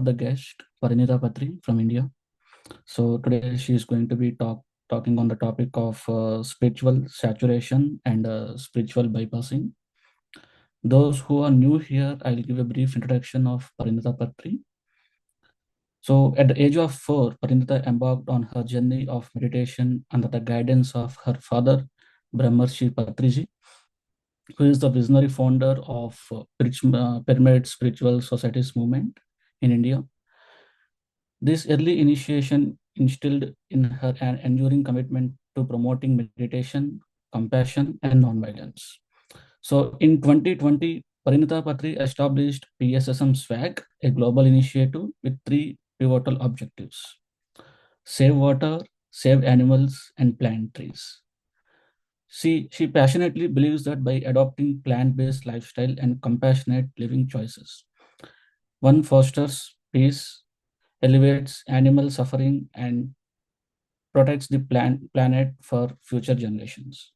the guest, Parinitha Patri from India. So today she is going to be talking on the topic of spiritual saturation and spiritual bypassing. Those who are new here, I'll give a brief introduction of Parinitha Patri. So at the age of 4, Parinitha embarked on her journey of meditation under the guidance of her father, Brahmarshi Patriji, who is the visionary founder of Pyramid Spiritual Societies movement in India. This early initiation instilled in her an enduring commitment to promoting meditation, compassion, and nonviolence. So in 2020, Parinitha Patri established PSSM SWAG, a global initiative with three pivotal objectives: save water, save animals, and plant trees. She passionately believes that by adopting plant-based lifestyle and compassionate living choices, one fosters peace, elevates animal suffering, and protects the planet for future generations.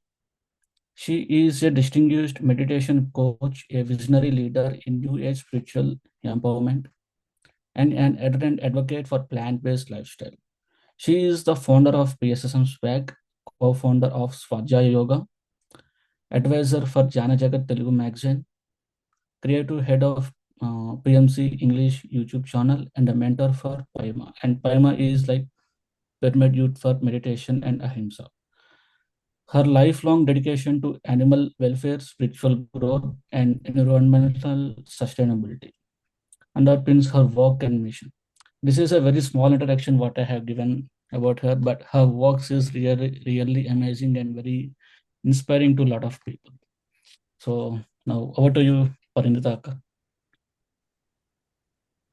She is a distinguished meditation coach, a visionary leader in New Age spiritual empowerment, and an ardent advocate for plant-based lifestyle. She is the founder of PSSM SWAG, co-founder of Swajaya Yoga, advisor for Dhyana Jagath Telugu magazine, creative head of PMC English YouTube channel, and a mentor for Paima. And Paima is like Pyramid Youth for Meditation and Ahimsa. Her lifelong dedication to animal welfare, spiritual growth, and environmental sustainability underpins her work and mission. This is a very small introduction what I have given about her, but her works is really amazing and very inspiring to a lot of people. So now over to you, Parinitha.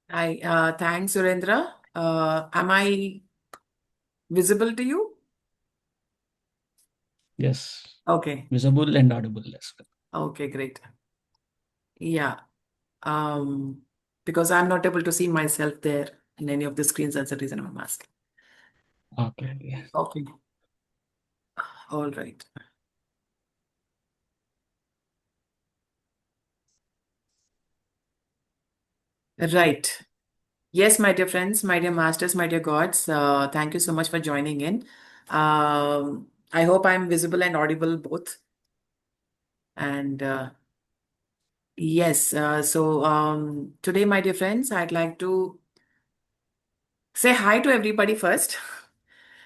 Hi, thanks, Surendra. Am I visible to you? Yes. Okay. Visible and audible as well. Okay, great. Yeah. Because I'm not able to see myself there in any of the screens. That's the reason I'm asking. Okay. Okay. All right. Right. Yes, my dear friends, my dear masters, my dear gods, thank you so much for joining in. I hope I'm visible and audible both. And yes, so today, my dear friends, I'd like to say hi to everybody first.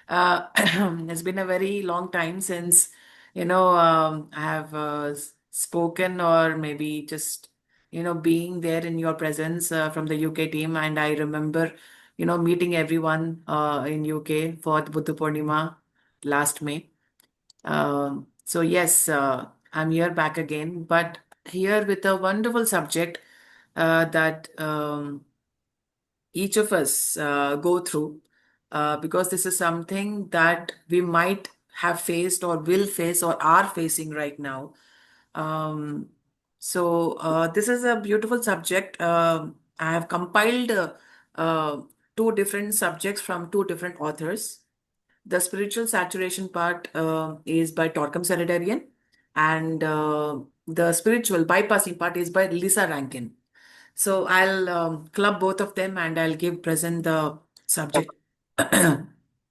It's been a very long time since, I have spoken or maybe just, being there in your presence from the UK team. And I remember, meeting everyone in UK for the Buddha Purnima last May. So yes, I'm here back again, but here with a wonderful subject that each of us go through because this is something that we might have faced or will face or are facing right now. Um, so this is a beautiful subject. I have compiled uh, two different subjects from two different authors. The spiritual saturation part is by Torquem Sanitarian, and the spiritual bypassing part is by Lisa Rankin. So I'll club both of them and I'll give present the subject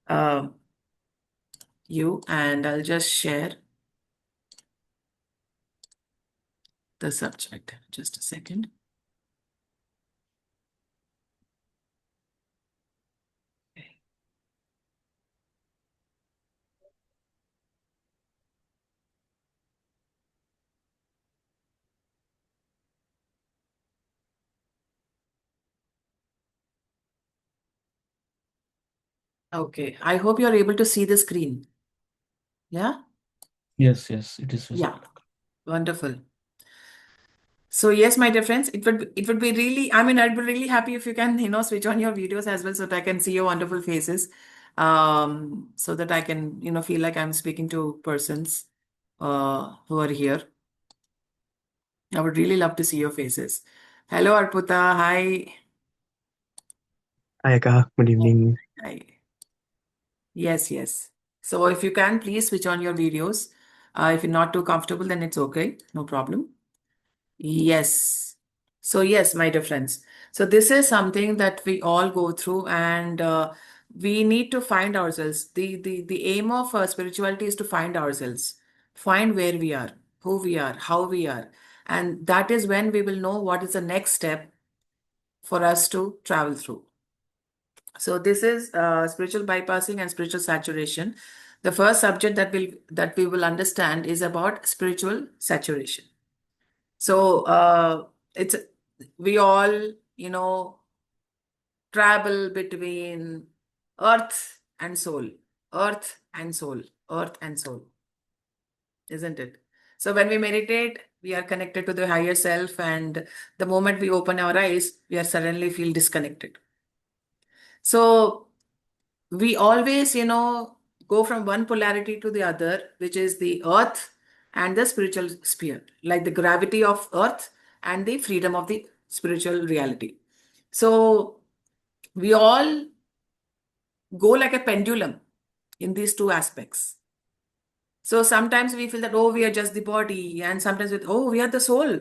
uh, you, and I'll just share the subject. Just a second. Okay. Okay. I hope you're able to see the screen. Yeah? Yes, it is Yeah. visible. Wonderful. So yes, my dear friends, it would be really, I mean, I'd be really happy if you can, switch on your videos as well so that I can see your wonderful faces. So that I can, feel like I'm speaking to persons who are here. I would really love to see your faces. Hello, Arputa. Hi. Hi, Aka. Good evening. Hi. Yes, yes. So if you can, please switch on your videos. If you're not too comfortable, then it's okay. No problem. Yes. So yes, my dear friends. So this is something that we all go through, and we need to find ourselves. The aim of spirituality is to find ourselves, find where we are, who we are, how we are, and that is when we will know what is the next step for us to travel through. So this is spiritual bypassing and spiritual saturation. The first subject that we will understand is about spiritual saturation. So it's we all, travel between earth and soul, earth and soul, earth and soul, isn't it? So when we meditate, we are connected to the higher self, and the moment we open our eyes, we are suddenly feel disconnected. So we always, go from one polarity to the other, which is the earth and the spiritual sphere, like the gravity of earth and the freedom of the spiritual reality. So we all go like a pendulum in these two aspects. So sometimes we feel that, oh, we are just the body, and sometimes with, oh, we are the soul.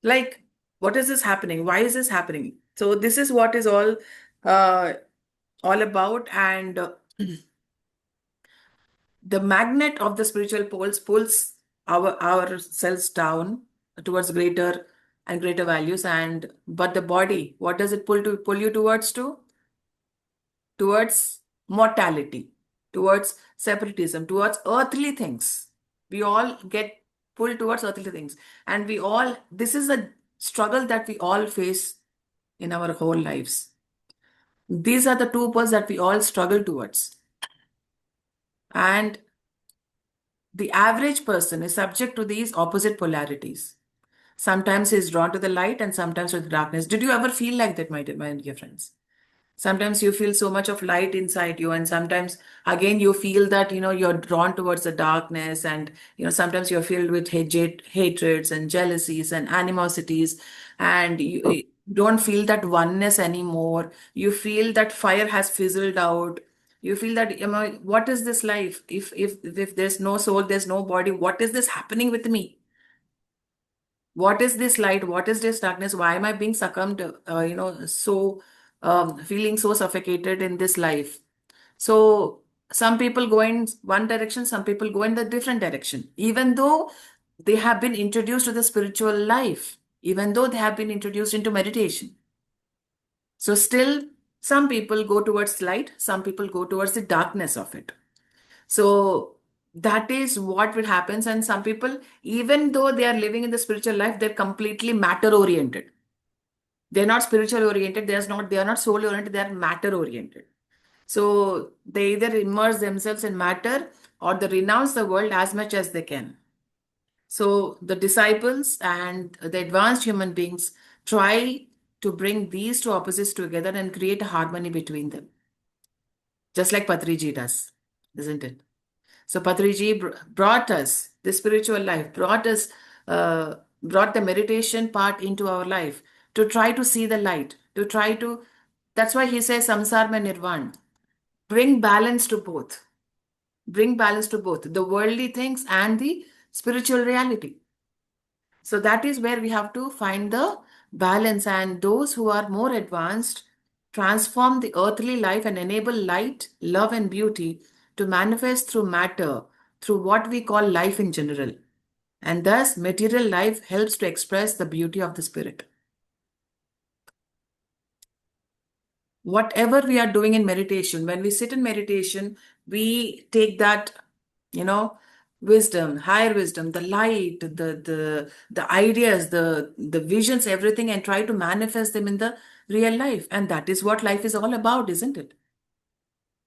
Like, what is this happening? Why is this happening? So this is what is uh, all about, and the magnet of the spiritual poles pulls ourselves down towards greater and greater values, and but the body, what does it pull you towards to? Towards mortality, towards separatism, towards earthly things. We all get pulled towards earthly things, and this is a struggle that we all face in our whole lives. These are the two poles that we all struggle towards, and the average person is subject to these opposite polarities. Sometimes he's drawn to the light and sometimes to the darkness. Did you ever feel like that, my dear friends? Sometimes you feel so much of light inside you, and sometimes again you feel that you're drawn towards the darkness, and sometimes you're filled with hatreds and jealousies and animosities, and you don't feel that oneness anymore. You feel that fire has fizzled out. You feel that, what is this life? If there's no soul, there's no body, what is this happening with me? What is this light? What is this darkness? Why am I being succumbed, so feeling so suffocated in this life? So some people go in one direction, some people go in the different direction, even though they have been introduced to the spiritual life, even though they have been introduced into meditation. So still, some people go towards light, some people go towards the darkness of it. So that is what will happen. And some people, even though they are living in the spiritual life, they're completely matter oriented. They're not spiritual oriented. They are not soul oriented. They are matter oriented. So they either immerse themselves in matter or they renounce the world as much as they can. So the disciples and the advanced human beings try to bring these two opposites together and create a harmony between them, just like Patriji does, isn't it? So Patriji brought us the spiritual life, brought the meditation part into our life to try to see the light, to try to. That's why he says samsar mein nirvan. Bring balance to both. Bring balance to both the worldly things and the spiritual reality. So that is where we have to find the balance, and those who are more advanced transform the earthly life and enable light, love, and beauty to manifest through matter, through what we call life in general. And thus, material life helps to express the beauty of the spirit. Whatever we are doing in meditation, when we sit in meditation, we take that, wisdom, higher wisdom, the light, the ideas, the visions, everything, and try to manifest them in the real life. And that is what life is all about, isn't it?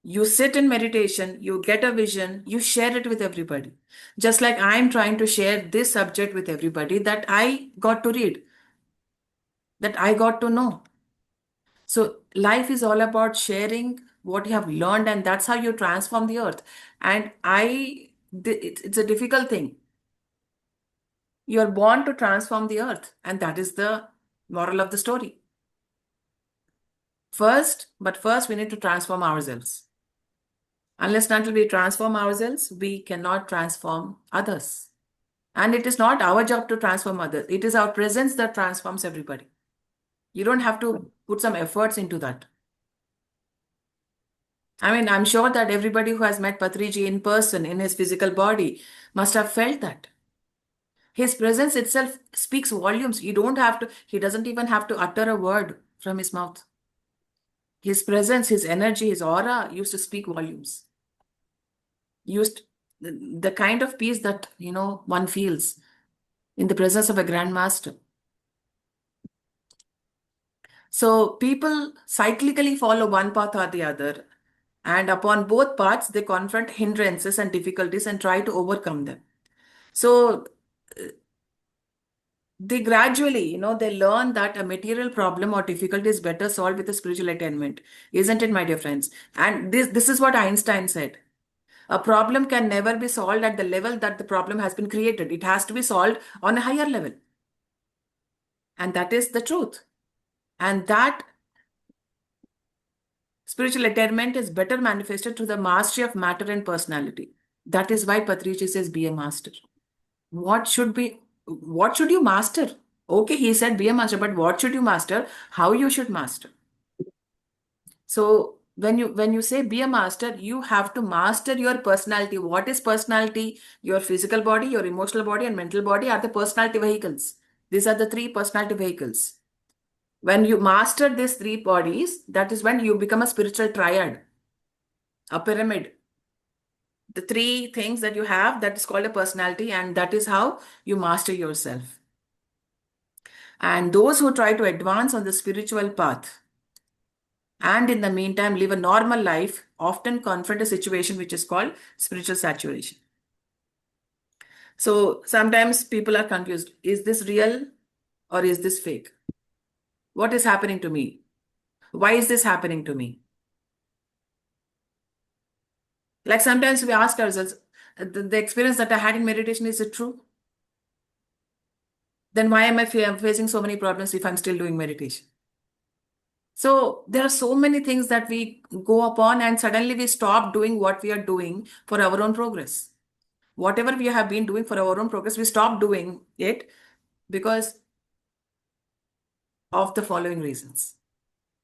You sit in meditation, you get a vision, you share it with everybody. Just like I'm trying to share this subject with everybody that I got to read, that I got to know. So life is all about sharing what you have learned, and that's how you transform the earth. And it's a difficult thing. You are born to transform the earth, and that is the moral of the story. First we need to transform ourselves. Unless and until we transform ourselves, we cannot transform others. And it is not our job to transform others. It is our presence that transforms everybody. You don't have to put some efforts into that. I mean, I'm sure that everybody who has met Patriji in person, in his physical body, must have felt that. His presence itself speaks volumes. He doesn't even have to utter a word from his mouth. His presence, his energy, his aura used to speak volumes. Used the kind of peace that, one feels in the presence of a grand master. So people cyclically follow one path or the other, and upon both paths, they confront hindrances and difficulties and try to overcome them. So they gradually, they learn that a material problem or difficulty is better solved with a spiritual attainment, isn't it, my dear friends? And this is what Einstein said. A problem can never be solved at the level that the problem has been created. It has to be solved on a higher level. And that is the truth. And that spiritual attainment is better manifested through the mastery of matter and personality. That is why Patriji says, be a master. What should you master? Okay, he said be a master, but what should you master? How you should master? So when you say be a master, you have to master your personality. What is personality? Your physical body, your emotional body, and mental body are the personality vehicles. These are the three personality vehicles. When you master these three bodies, that is when you become a spiritual triad, a pyramid. The three things that you have, that is called a personality, and that is how you master yourself. And those who try to advance on the spiritual path and in the meantime live a normal life often confront a situation which is called spiritual saturation. So sometimes people are confused. Is this real or is this fake? What is happening to me? Why is this happening to me? Like sometimes we ask ourselves, the experience that I had in meditation, is it true? Then why am I facing so many problems if I'm still doing meditation? So there are so many things that we go upon and suddenly we stop doing what we are doing for our own progress. Whatever we have been doing for our own progress, we stop doing it because of the following reasons.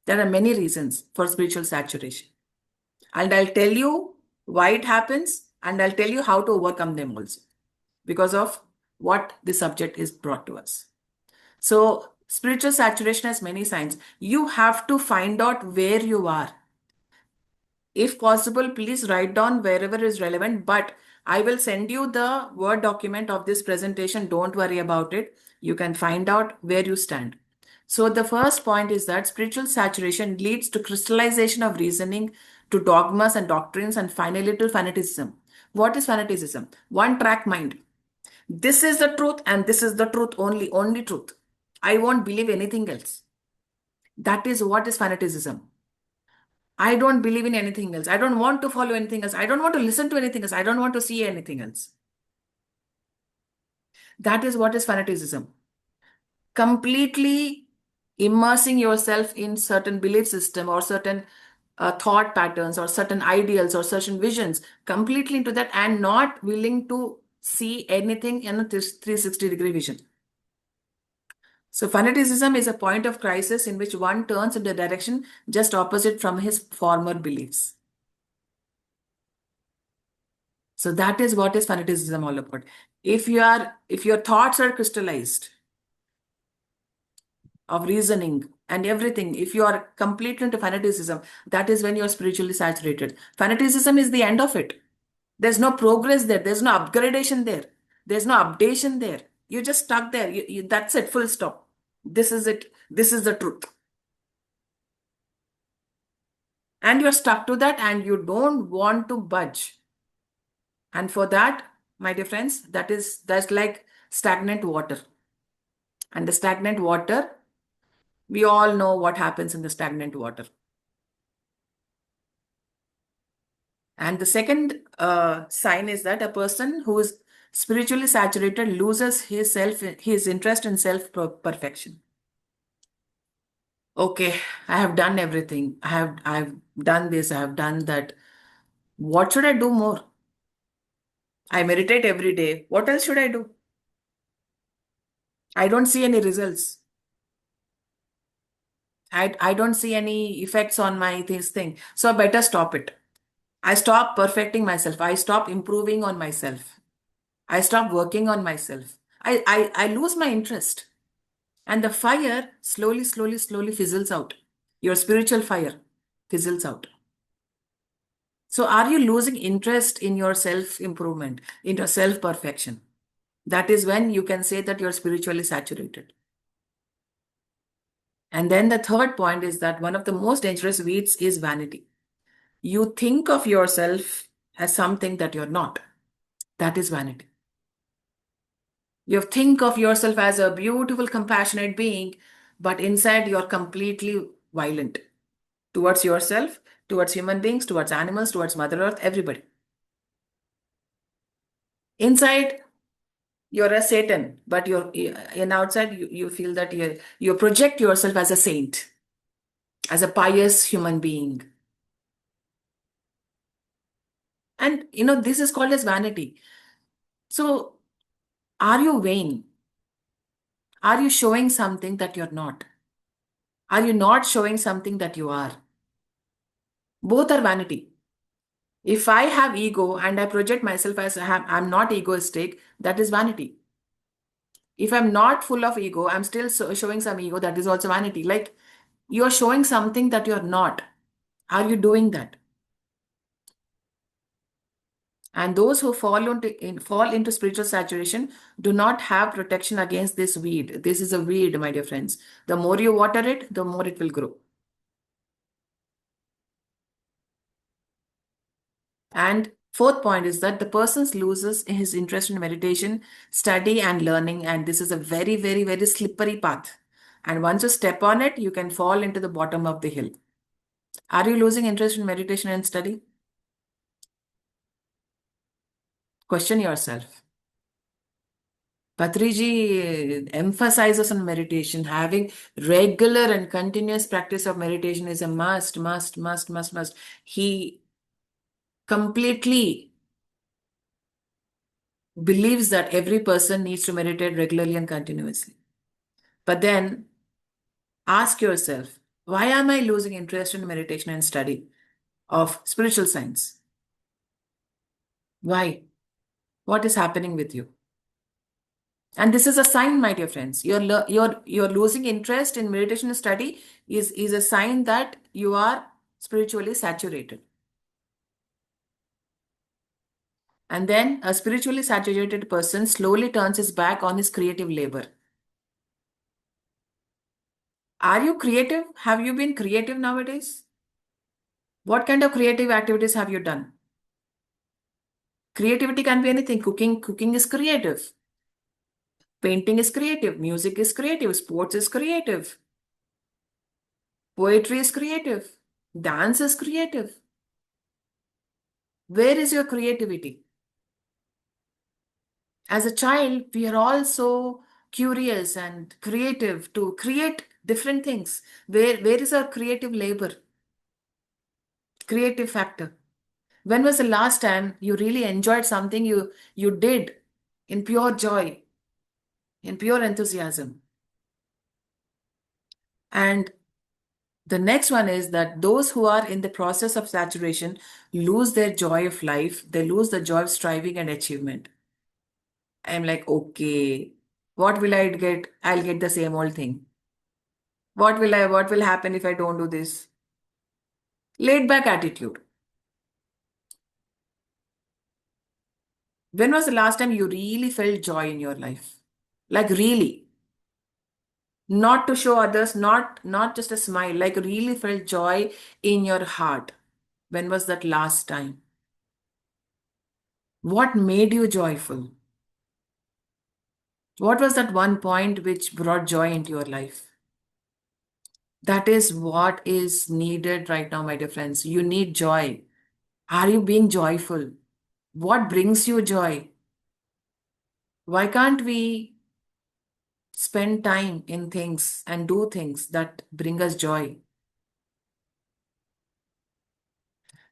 There are many reasons for spiritual saturation. And I'll tell you why it happens and I'll tell you how to overcome them also because of what the subject is brought to us. So spiritual saturation has many signs. You have to find out where you are. If possible, please write down wherever is relevant, but I will send you the Word document of this presentation. Don't worry about it. You can find out where you stand. So the first point is that spiritual saturation leads to crystallization of reasoning, to dogmas and doctrines, and finally to fanaticism. What is fanaticism? One track mind. This is the truth and this is the truth only truth. I won't believe anything else. That is what is fanaticism. I don't believe in anything else. I don't want to follow anything else. I don't want to listen to anything else. I don't want to see anything else. That is what is fanaticism. Completely immersing yourself in certain belief system or certain thought patterns or certain ideals or certain visions, completely into that and not willing to see anything in a 360-degree vision. So fanaticism is a point of crisis in which one turns in the direction just opposite from his former beliefs. So that is what is fanaticism all about. If your thoughts are crystallized of reasoning and everything, if you are completely into fanaticism, that is when you are spiritually saturated. Fanaticism is the end of it. There's no progress there. There's no upgradation there. There's no updation there. You're just stuck there. That's it. Full stop. This is it. This is the truth. And you're stuck to that and you don't want to budge. And for that, my dear friends, that's like stagnant water. And the stagnant water, we all know what happens in the stagnant water. And the second sign is that a person who is spiritually saturated loses his interest in self-perfection. Okay, I have done everything. I've done this, I have done that. What should I do more? I meditate every day. What else should I do? I don't see any results. I don't see any effects on my this thing. So I better stop it. I stop perfecting myself. I stop improving on myself. I stop working on myself. I lose my interest. And the fire slowly, slowly, slowly fizzles out. Your spiritual fire fizzles out. So are you losing interest in your self-improvement, in your self-perfection? That is when you can say that you're spiritually saturated. And then the third point is that one of the most dangerous weeds is vanity. You think of yourself as something that you're not. That is vanity. You think of yourself as a beautiful, compassionate being, but inside you're completely violent towards yourself, towards human beings, towards animals, towards Mother Earth, everybody. Inside, you're a Satan, but in outside, you feel that you project yourself as a saint, as a pious human being. And this is called as vanity. So, are you vain? Are you showing something that you're not? Are you not showing something that you are? Both are vanity. If I have ego and I project myself as I'm not egoistic, that is vanity. If I'm not full of ego, I'm still showing some ego, that is also vanity. Like you're showing something that you're not. Are you doing that? And those who fall into spiritual saturation do not have protection against this weed. This is a weed, my dear friends. The more you water it, the more it will grow. And fourth point is that the person loses his interest in meditation, study, and learning. And this is a very, very, very slippery path. And once you step on it, you can fall into the bottom of the hill. Are you losing interest in meditation and study? Question yourself. Patriji emphasizes on meditation. Having regular and continuous practice of meditation is a must, must, must, must, must. He completely believes that every person needs to meditate regularly and continuously. But then ask yourself, why am I losing interest in meditation and study of spiritual science? Why? What is happening with you? And this is a sign, my dear friends. You're losing interest in meditation and study is a sign that you are spiritually saturated. And then a spiritually saturated person slowly turns his back on his creative labor. Are you creative? Have you been creative nowadays? What kind of creative activities have you done? Creativity can be anything. Cooking is creative. Painting is creative. Music is creative. Sports is creative. Poetry is creative. Dance is creative. Where is your creativity? As a child, we are all so curious and creative to create different things. Where is our creative labor? Creative factor. When was the last time you really enjoyed something you did in pure joy, in pure enthusiasm? And the next one is that those who are in the process of saturation lose their joy of life. They lose the joy of striving and achievement. I'm like, okay, what will I get? I'll get the same old thing. What will happen if I don't do this? Laid back attitude. When was the last time you really felt joy in your life? Like really, not to show others, not just a smile, like really felt joy in your heart. When was that last time? What made you joyful? What was that one point which brought joy into your life? That is what is needed right now, my dear friends. You need joy. Are you being joyful? What brings you joy? Why can't we spend time in things and do things that bring us joy?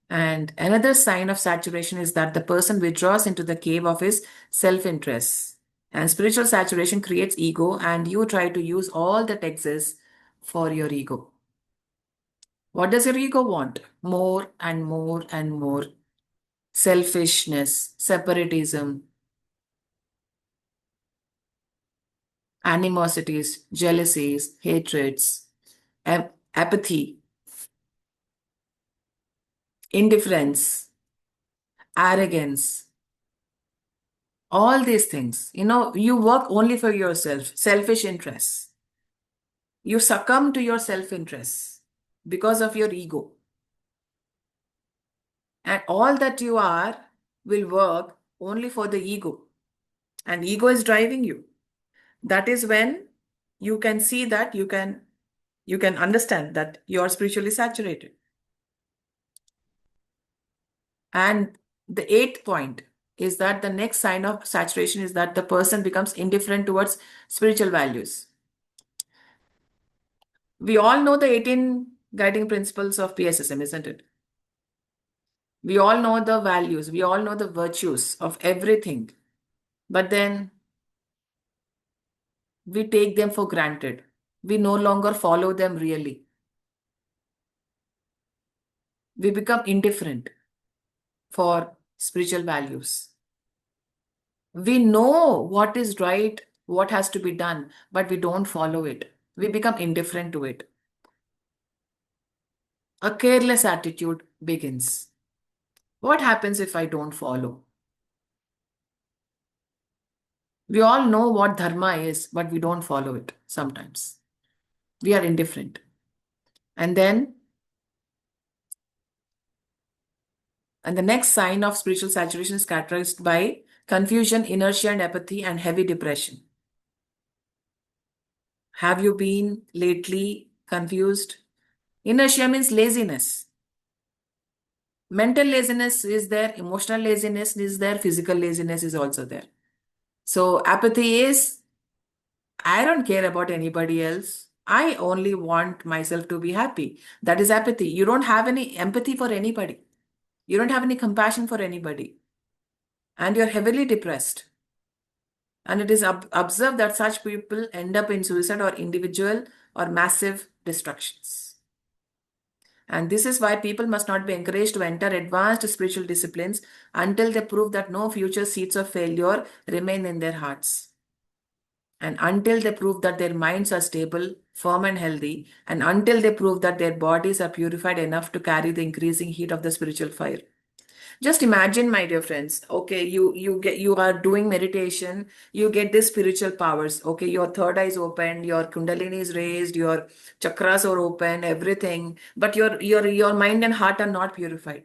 And another sign of saturation is that the person withdraws into the cave of his self interest. And spiritual saturation creates ego, and you try to use all that exists for your ego. What does your ego want? More and more and more. Selfishness, separatism, animosities, jealousies, hatreds, apathy, indifference, arrogance, all these things. You work only for yourself, selfish interests. You succumb to your self-interests because of your ego. And all that you are will work only for the ego. And ego is driving you. That is when you can see that you can understand that you are spiritually saturated. And the eighth point is that the next sign of saturation is that the person becomes indifferent towards spiritual values. We all know the 18 guiding principles of PSSM, isn't it? We all know the values, we all know the virtues of everything, but then we take them for granted. We no longer follow them really. We become indifferent for spiritual values. We know what is right, what has to be done, but we don't follow it. We become indifferent to it. A careless attitude begins. What happens if I don't follow? We all know what dharma is, but we don't follow it sometimes. We are indifferent. And the next sign of spiritual saturation is characterized by confusion, inertia, and apathy, and heavy depression. Have you been lately confused? Inertia means laziness. Mental laziness is there, emotional laziness is there, physical laziness is also there. So apathy is, I don't care about anybody else. I only want myself to be happy. That is apathy. You don't have any empathy for anybody. You don't have any compassion for anybody. And you're heavily depressed. And it is observed that such people end up in suicide or individual or massive destructions. And this is why people must not be encouraged to enter advanced spiritual disciplines until they prove that no future seeds of failure remain in their hearts. And until they prove that their minds are stable, firm and healthy, and until they prove that their bodies are purified enough to carry the increasing heat of the spiritual fire. Just imagine, my dear friends, okay, you are doing meditation, you get these spiritual powers, okay, your third eye is open, your kundalini is raised, your chakras are open, everything, but your mind and heart are not purified.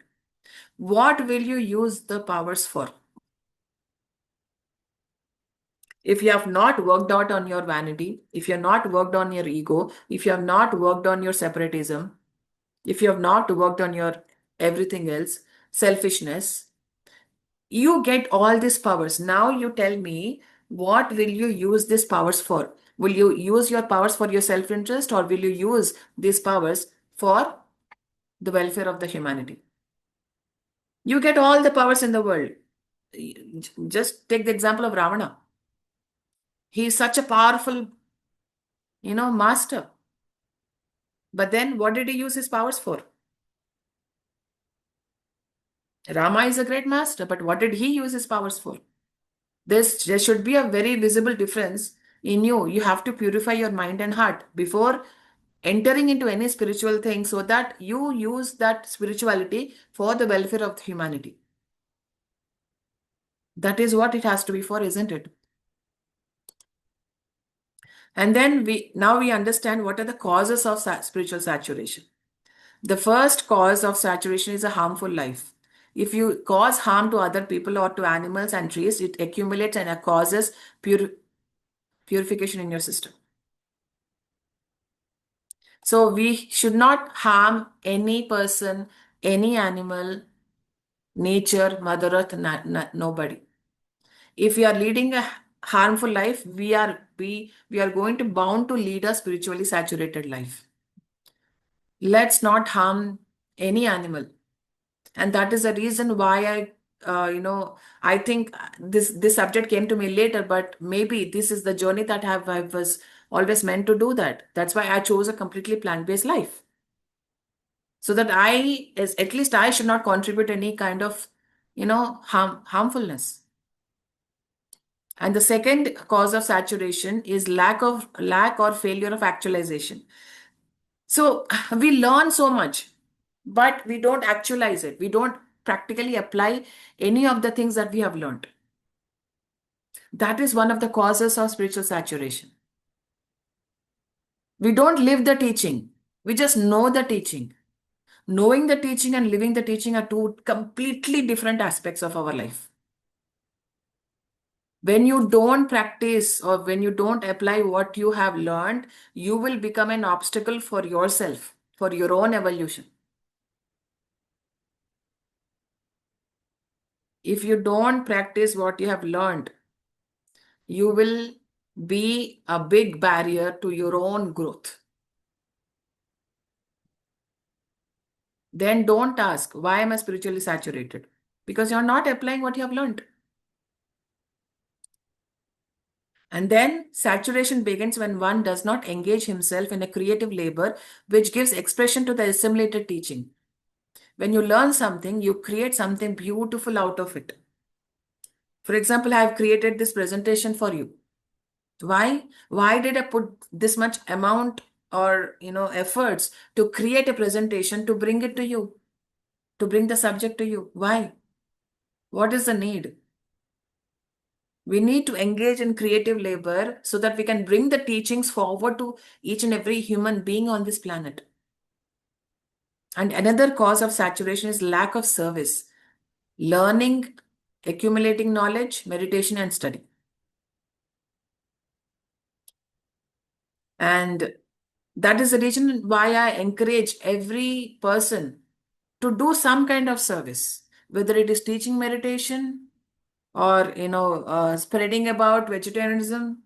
What will you use the powers for? If you have not worked out on your vanity, if you have not worked on your ego, if you have not worked on your separatism, if you have not worked on your everything else, selfishness, you get all these powers. Now you tell me, what will you use these powers for? Will you use your powers for your self-interest, or will you use these powers for the welfare of the humanity? You get all the powers in the world. Just take the example of Ravana. He is such a powerful, master. But then what did he use his powers for? Rama is a great master, but what did he use his powers for? There should be a very visible difference in you. You have to purify your mind and heart before entering into any spiritual thing, so that you use that spirituality for the welfare of humanity. That is what it has to be for, isn't it? And then now we understand what are the causes of spiritual saturation. The first cause of saturation is a harmful life. If you cause harm to other people or to animals and trees, it accumulates and causes purification in your system. So we should not harm any person, any animal, nature, Mother Earth, nobody. If we are leading a harmful life, we are going to bound to lead a spiritually saturated life. Let's not harm any animal. And that is the reason why I think this subject came to me later, but maybe this is the journey that I was always meant to do that. That's why I chose a completely plant-based life. So that at least I should not contribute any kind of, harmfulness. And the second cause of saturation is lack or failure of actualization. So we learn so much, but we don't actualize it. We don't practically apply any of the things that we have learned. That is one of the causes of spiritual saturation. We don't live the teaching. We just know the teaching. Knowing the teaching and living the teaching are two completely different aspects of our life. When you don't practice or when you don't apply what you have learned, you will become an obstacle for yourself, for your own evolution. If you don't practice what you have learned, you will be a big barrier to your own growth. Then don't ask, why am I spiritually saturated? Because you're not applying what you have learned. And then saturation begins when one does not engage himself in a creative labor which gives expression to the assimilated teaching. When you learn something, you create something beautiful out of it. For example, I have created this presentation for you. Why? Why did I put this much amount or efforts to create a presentation to bring it to you, to bring the subject to you? Why? What is the need? We need to engage in creative labor so that we can bring the teachings forward to each and every human being on this planet. And another cause of saturation is lack of service, learning, accumulating knowledge, meditation, and study. And that is the reason why I encourage every person to do some kind of service, whether it is teaching meditation or spreading about vegetarianism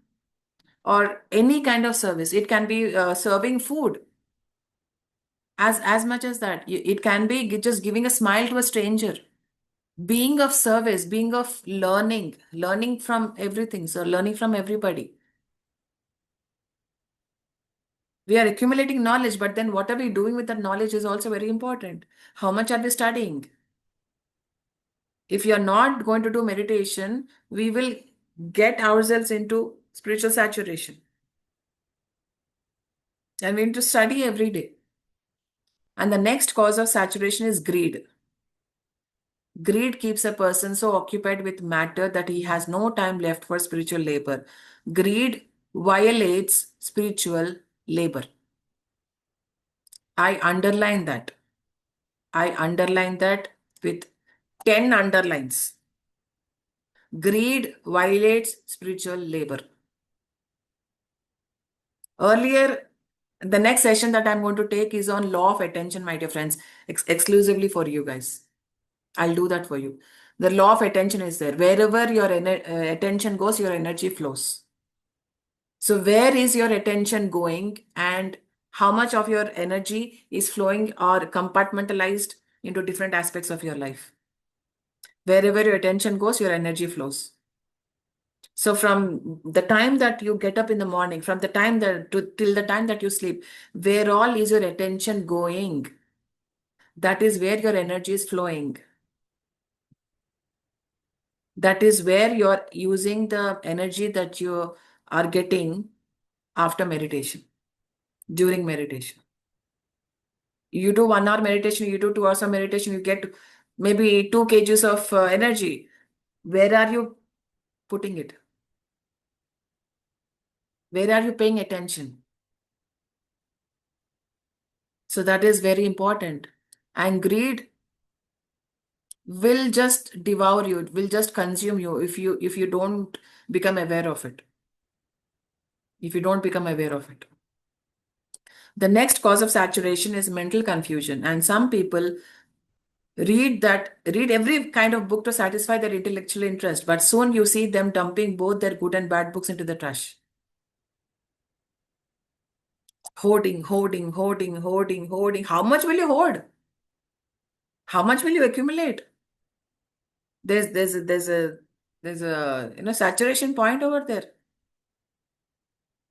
or any kind of service. It can be serving food. As much as that, it can be just giving a smile to a stranger, being of service, being of learning from everything, so learning from everybody. We are accumulating knowledge, but then what are we doing with that knowledge is also very important. How much are we studying? If you are not going to do meditation, we will get ourselves into spiritual saturation. And we need to study every day. And the next cause of saturation is greed. Greed keeps a person so occupied with matter that he has no time left for spiritual labor. Greed violates spiritual labor. I underline that. I underline that with 10 underlines. Greed violates spiritual labor. Earlier, the next session that I'm going to take is on law of attention, my dear friends, exclusively for you guys. I'll do that for you. The law of attention is there. Wherever your attention goes, your energy flows. So where is your attention going and how much of your energy is flowing or compartmentalized into different aspects of your life? Wherever your attention goes, your energy flows. So from the time that you get up in the morning, from the time till the time that you sleep, where all is your attention going? That is where your energy is flowing. That is where you're using the energy that you are getting after meditation, during meditation. You do 1 hour meditation, you do 2 hours of meditation, you get maybe 2 kgs of energy. Where are you putting it? Where are you paying attention? So that is very important. And greed will just devour you, it will just consume you if you don't become aware of it. If you don't become aware of it. The next cause of saturation is mental confusion. And some people read every kind of book to satisfy their intellectual interest, but soon you see them dumping both their good and bad books into the trash. Hoarding, hoarding, hoarding, hoarding, hoarding. How much will you hoard? How much will you accumulate? there's a saturation point over there.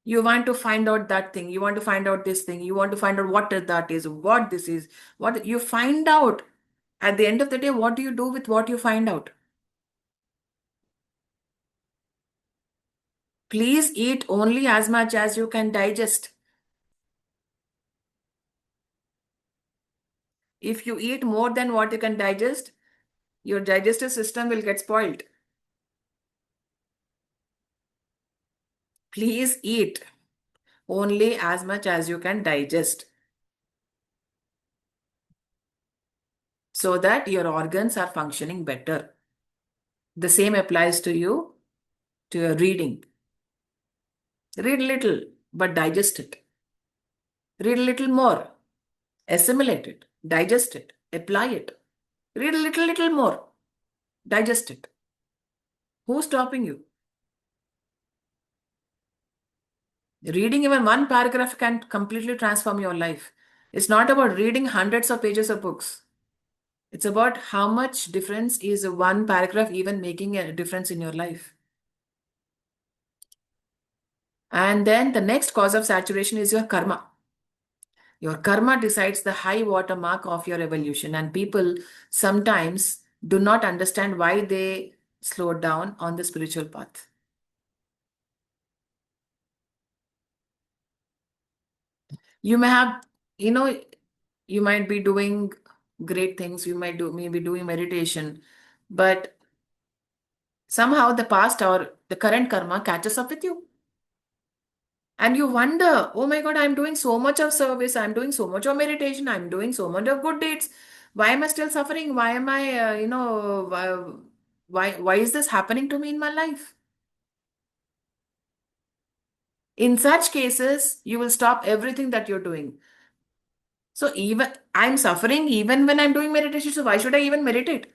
You want to find out that thing. You want to find out this thing. You want to find out what that is, what this is, what you find out. At the end of the day, what do you do with what you find out? Please eat only as much as you can digest. If you eat more than what you can digest, your digestive system will get spoiled. Please eat only as much as you can digest, so that your organs are functioning better. The same applies to you, to your reading. Read little, but digest it. Read a little more, assimilate it, digest it, apply it. Read a little more, digest it. Who's stopping you? Reading even one paragraph can completely transform your life. It's not about reading hundreds of pages of books. It's about how much difference is one paragraph even making a difference in your life. And then the next cause of saturation is your karma. Your karma decides the high water mark of your evolution, and people sometimes do not understand why they slow down on the spiritual path. You may have, you might be doing great things, you might maybe doing meditation, but somehow the past or the current karma catches up with you. And you wonder, oh my God, I'm doing so much of service, I'm doing so much of meditation, I'm doing so much of good deeds. Why am I still suffering? Why am I, why is this happening to me in my life? In such cases, you will stop everything that you're doing. So even I'm suffering even when I'm doing meditation. So why should I even meditate?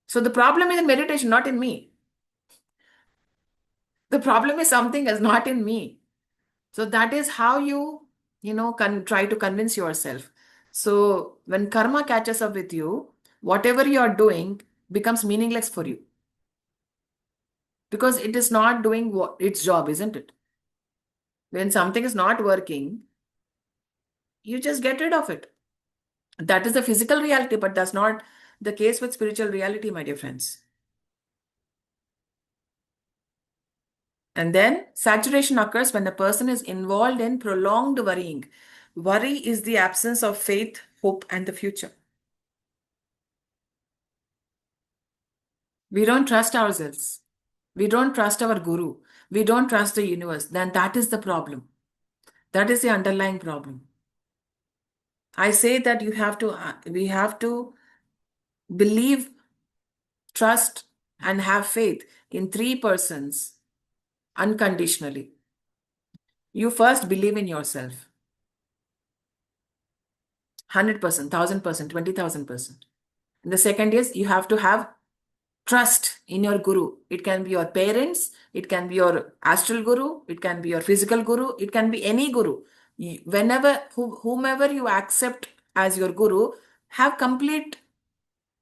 So the problem is in meditation, not in me. The problem is something is not in me. So that is how you can try to convince yourself. So when karma catches up with you, whatever you are doing becomes meaningless for you, because it is not doing its job, isn't it? When something is not working, you just get rid of it. That is the physical reality, but that's not the case with spiritual reality, my dear friends. And then saturation occurs when the person is involved in prolonged worrying. Worry is the absence of faith, hope, and the future. We don't trust ourselves. We don't trust our guru. We don't trust the universe. Then that is the problem. That is the underlying problem. I say that we have to believe, trust, and have faith in three persons unconditionally. You first believe in yourself. 100%, 1000%, 20,000%. And the second is you have to have trust in your guru. It can be your parents, it can be your astral guru, it can be your physical guru, it can be any guru. Whomever you accept as your guru, have complete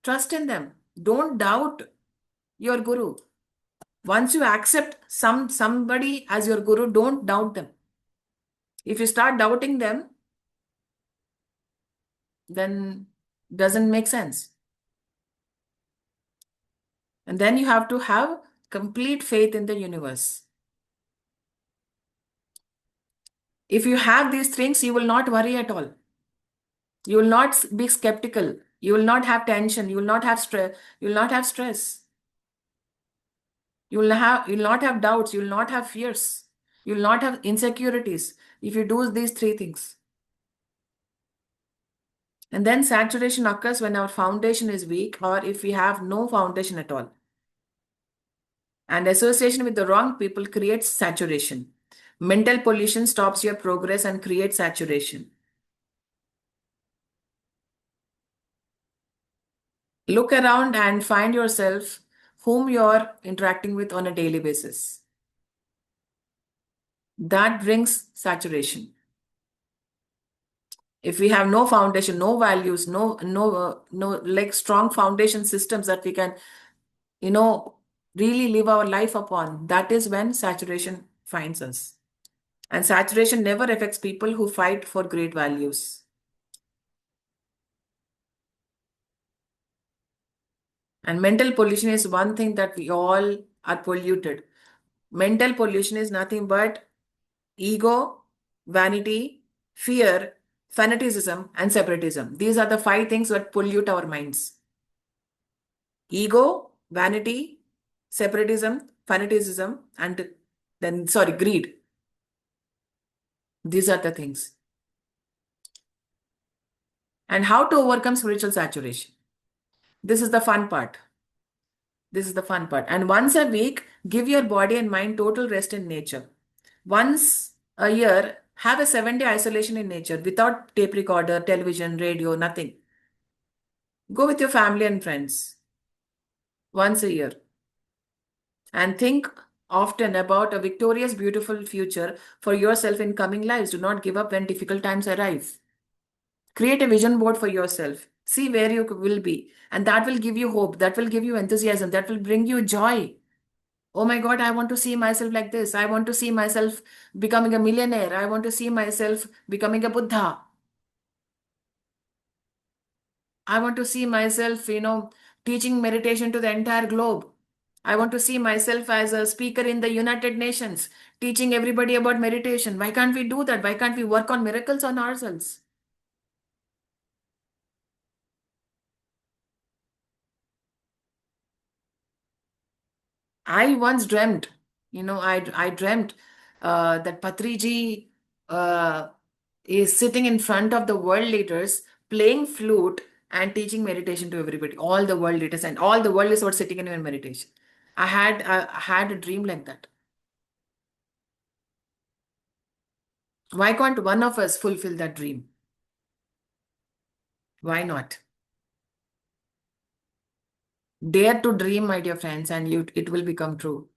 trust in them. Don't doubt your guru. Once you accept somebody as your guru, don't doubt them. If you start doubting them, then doesn't make sense. And then you have to have complete faith in the universe. If you have these things, you will not worry at all. You will not be skeptical. You will not have tension. You will not have stress. You will not have stress. You will not have doubts. You will not have fears. You will not have insecurities if you do these three things. And then saturation occurs when our foundation is weak, or if we have no foundation at all. And association with the wrong people creates saturation. Mental pollution stops your progress and creates saturation. Look around and find yourself whom you're interacting with on a daily basis. That brings saturation. If we have no foundation, no values, no like strong foundation systems that we can really live our life upon, that is when saturation finds us. And saturation never affects people who fight for great values. And mental pollution is one thing that we all are polluted. Mental pollution is nothing but ego, vanity, fear, fanaticism, and separatism. These are the 5 things that pollute our minds. Ego, vanity, separatism, fanaticism, and greed. These are the things. And how to overcome spiritual saturation. This is the fun part. And once a week, give your body and mind total rest in nature. Once a year, have a 7-day isolation in nature without tape recorder, television, radio, nothing. Go with your family and friends once a year. And think often about a victorious, beautiful future for yourself in coming lives. Do not give up when difficult times arrive. Create a vision board for yourself. See where you will be. And that will give you hope. That will give you enthusiasm. That will bring you joy. Oh my God, I want to see myself like this. I want to see myself becoming a millionaire. I want to see myself becoming a Buddha. I want to see myself, teaching meditation to the entire globe. I want to see myself as a speaker in the United Nations, teaching everybody about meditation. Why can't we do that? Why can't we work on miracles on ourselves? I once dreamt, I dreamt that Patriji uh, is sitting in front of the world leaders playing flute and teaching meditation to everybody, all the world leaders, and all the world is what sitting in meditation. I had a dream like that. Why can't one of us fulfill that dream? Why not? Dare to dream, my dear friends, and it will become true.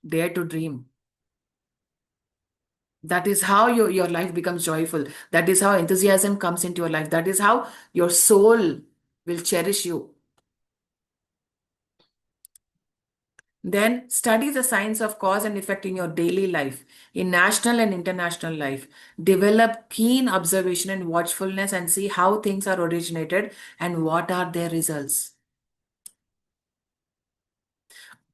Dare to dream. That is how your life becomes joyful. That is how enthusiasm comes into your life. That is how your soul will cherish you. Then study the science of cause and effect in your daily life, in national and international life. Develop keen observation and watchfulness and see how things are originated and what are their results.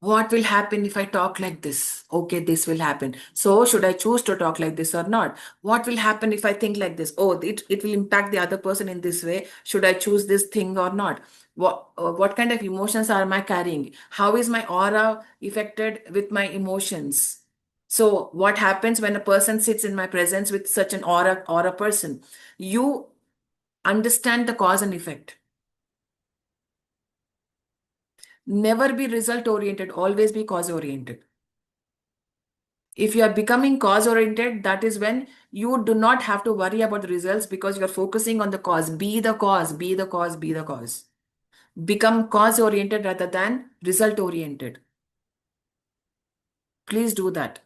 What will happen if I talk like this? Okay, this will happen. So, should I choose to talk like this or not? What will happen if I think like this? Oh, it will impact the other person in this way. Should I choose this thing or not? What kind of emotions am I carrying? How is my aura affected with my emotions? So, what happens when a person sits in my presence with such an aura person? You understand the cause and effect. Never be result oriented, always be cause oriented. If you are becoming cause oriented, that is when you do not have to worry about the results because you're focusing on the cause. Be the cause, be the cause, be the cause. Become cause oriented rather than result oriented. Please do that.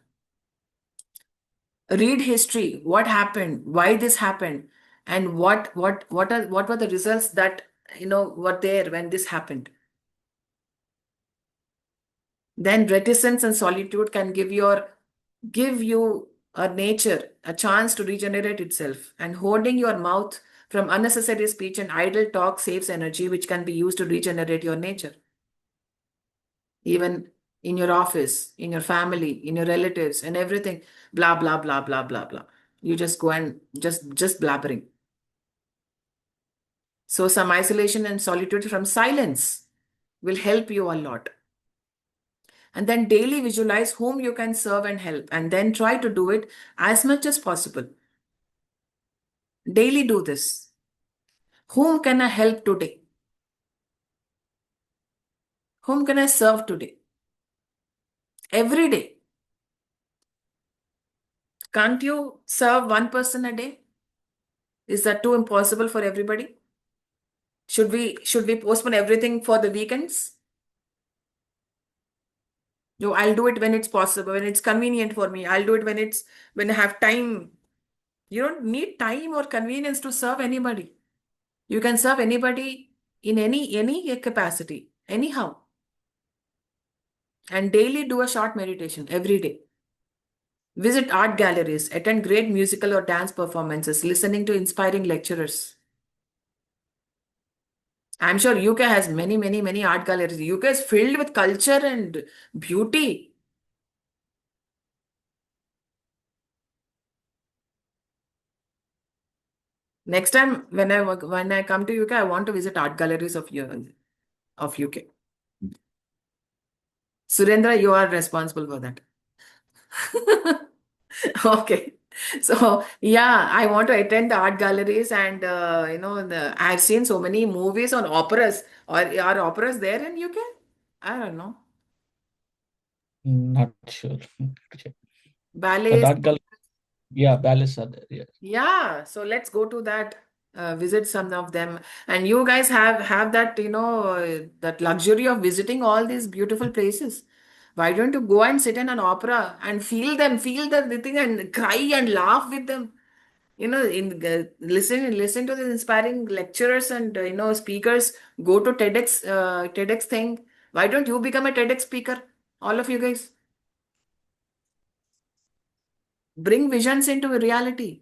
Read history. What happened? Why this happened? And what were the results that were there when this happened? Then reticence and solitude can give you a nature, a chance to regenerate itself. And holding your mouth from unnecessary speech and idle talk saves energy, which can be used to regenerate your nature. Even in your office, in your family, in your relatives, and everything, blah, blah, blah, blah, blah, blah. You just go and just blabbering. So some isolation and solitude from silence will help you a lot. And then daily visualize whom you can serve and help, and then try to do it as much as possible. Daily do this. Whom can I help today? Whom can I serve today? Every day. Can't you serve one person a day? Is that too impossible for everybody? Should we postpone everything for the weekends? No, I'll do it when it's possible, when it's convenient for me. I'll do it when I have time. You don't need time or convenience to serve anybody. You can serve anybody in any capacity, anyhow. And daily do a short meditation every day. Visit art galleries, attend great musical or dance performances, listening to inspiring lecturers. I'm sure UK has many, many, many art galleries. UK is filled with culture and beauty. Next time when I come to UK, I want to visit art galleries of UK. Surendra, you are responsible for that. Okay. So yeah, I want to attend the art galleries and I've seen so many movies on operas. Or are operas there in UK? I don't know. Not sure. To check. But Ballets. art gallery, yeah, ballets are there. Yeah. Yeah, so let's go to that, visit some of them. And you guys have that, that luxury of visiting all these beautiful places. Why don't you go and sit in an opera and feel them, feel the thing and cry and laugh with them? Listen to the inspiring lecturers and speakers. Go to TEDx thing. Why don't you become a TEDx speaker? All of you guys bring visions into reality.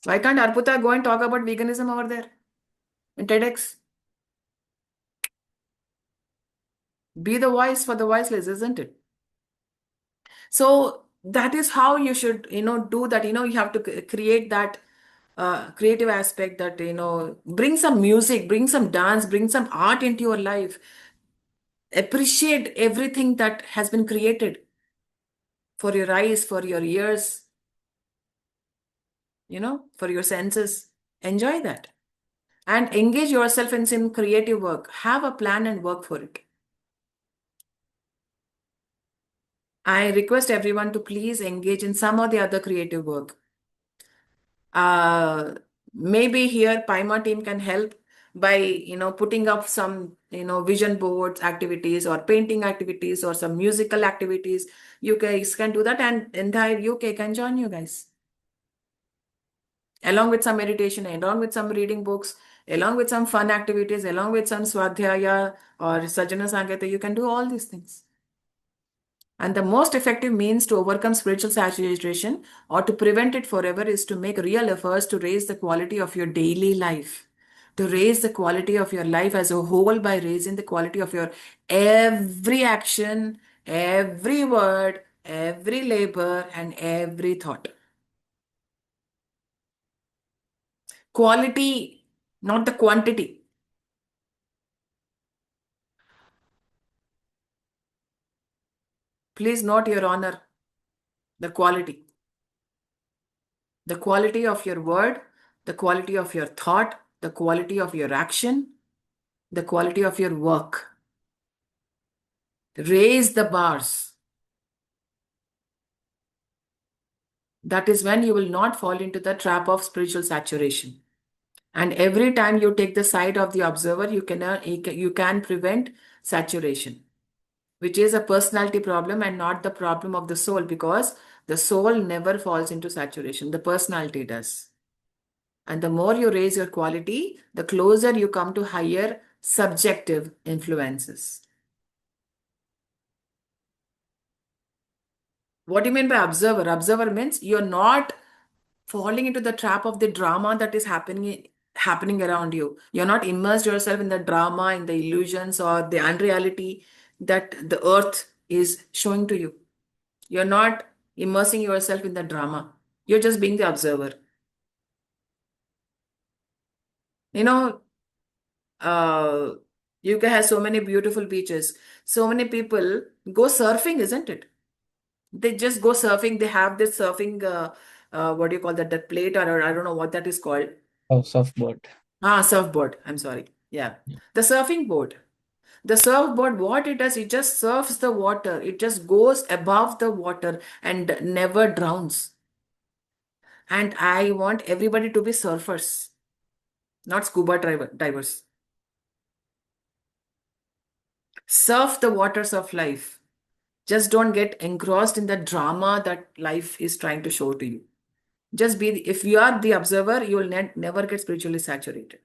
Why can't Arpita go and talk about veganism over there in TEDx? Be the voice for the voiceless, isn't it? So that is how you should, do that. You have to create that creative aspect that, bring some music, bring some dance, bring some art into your life. Appreciate everything that has been created for your eyes, for your ears, for your senses. Enjoy that. And engage yourself in some creative work. Have a plan and work for it. I request everyone to please engage in some or the other creative work. Maybe here Paima team can help by putting up some vision boards activities or painting activities or some musical activities. You guys can do that, and entire UK can join you guys, along with some meditation, along with some reading books, along with some fun activities, along with some swadhyaya or sajjana sangata. You can do all these things. And the most effective means to overcome spiritual saturation or to prevent it forever is to make real efforts to raise the quality of your daily life. To raise the quality of your life as a whole by raising the quality of your every action, every word, every labor, and every thought. Quality, not the quantity. Please note, Your Honor, the quality. The quality of your word, the quality of your thought, the quality of your action, the quality of your work. Raise the bars. That is when you will not fall into the trap of spiritual saturation. And every time you take the side of the observer, you can prevent saturation, which is a personality problem and not the problem of the soul, because the soul never falls into saturation. The personality does. And the more you raise your quality, the closer you come to higher subjective influences. What do you mean by observer? Observer means you're not falling into the trap of the drama that is happening around you. You're not immersed yourself in the drama, in the illusions or the unreality that the earth is showing to you. You're not immersing yourself in the drama. You're just being the observer. You know, UK has so many beautiful beaches. So many people go surfing, isn't it? They just go surfing. They have this surfing, what do you call that? That plate, or I don't know what that is called. Oh, surfboard. Surfboard. I'm sorry. Yeah. Yeah. The surfing board. The surfboard, what it does, it just surfs the water. It just goes above the water and never drowns. And I want everybody to be surfers, not scuba divers. Surf the waters of life. Just don't get engrossed in the drama that life is trying to show to you. Just if you are the observer, you will never get spiritually saturated.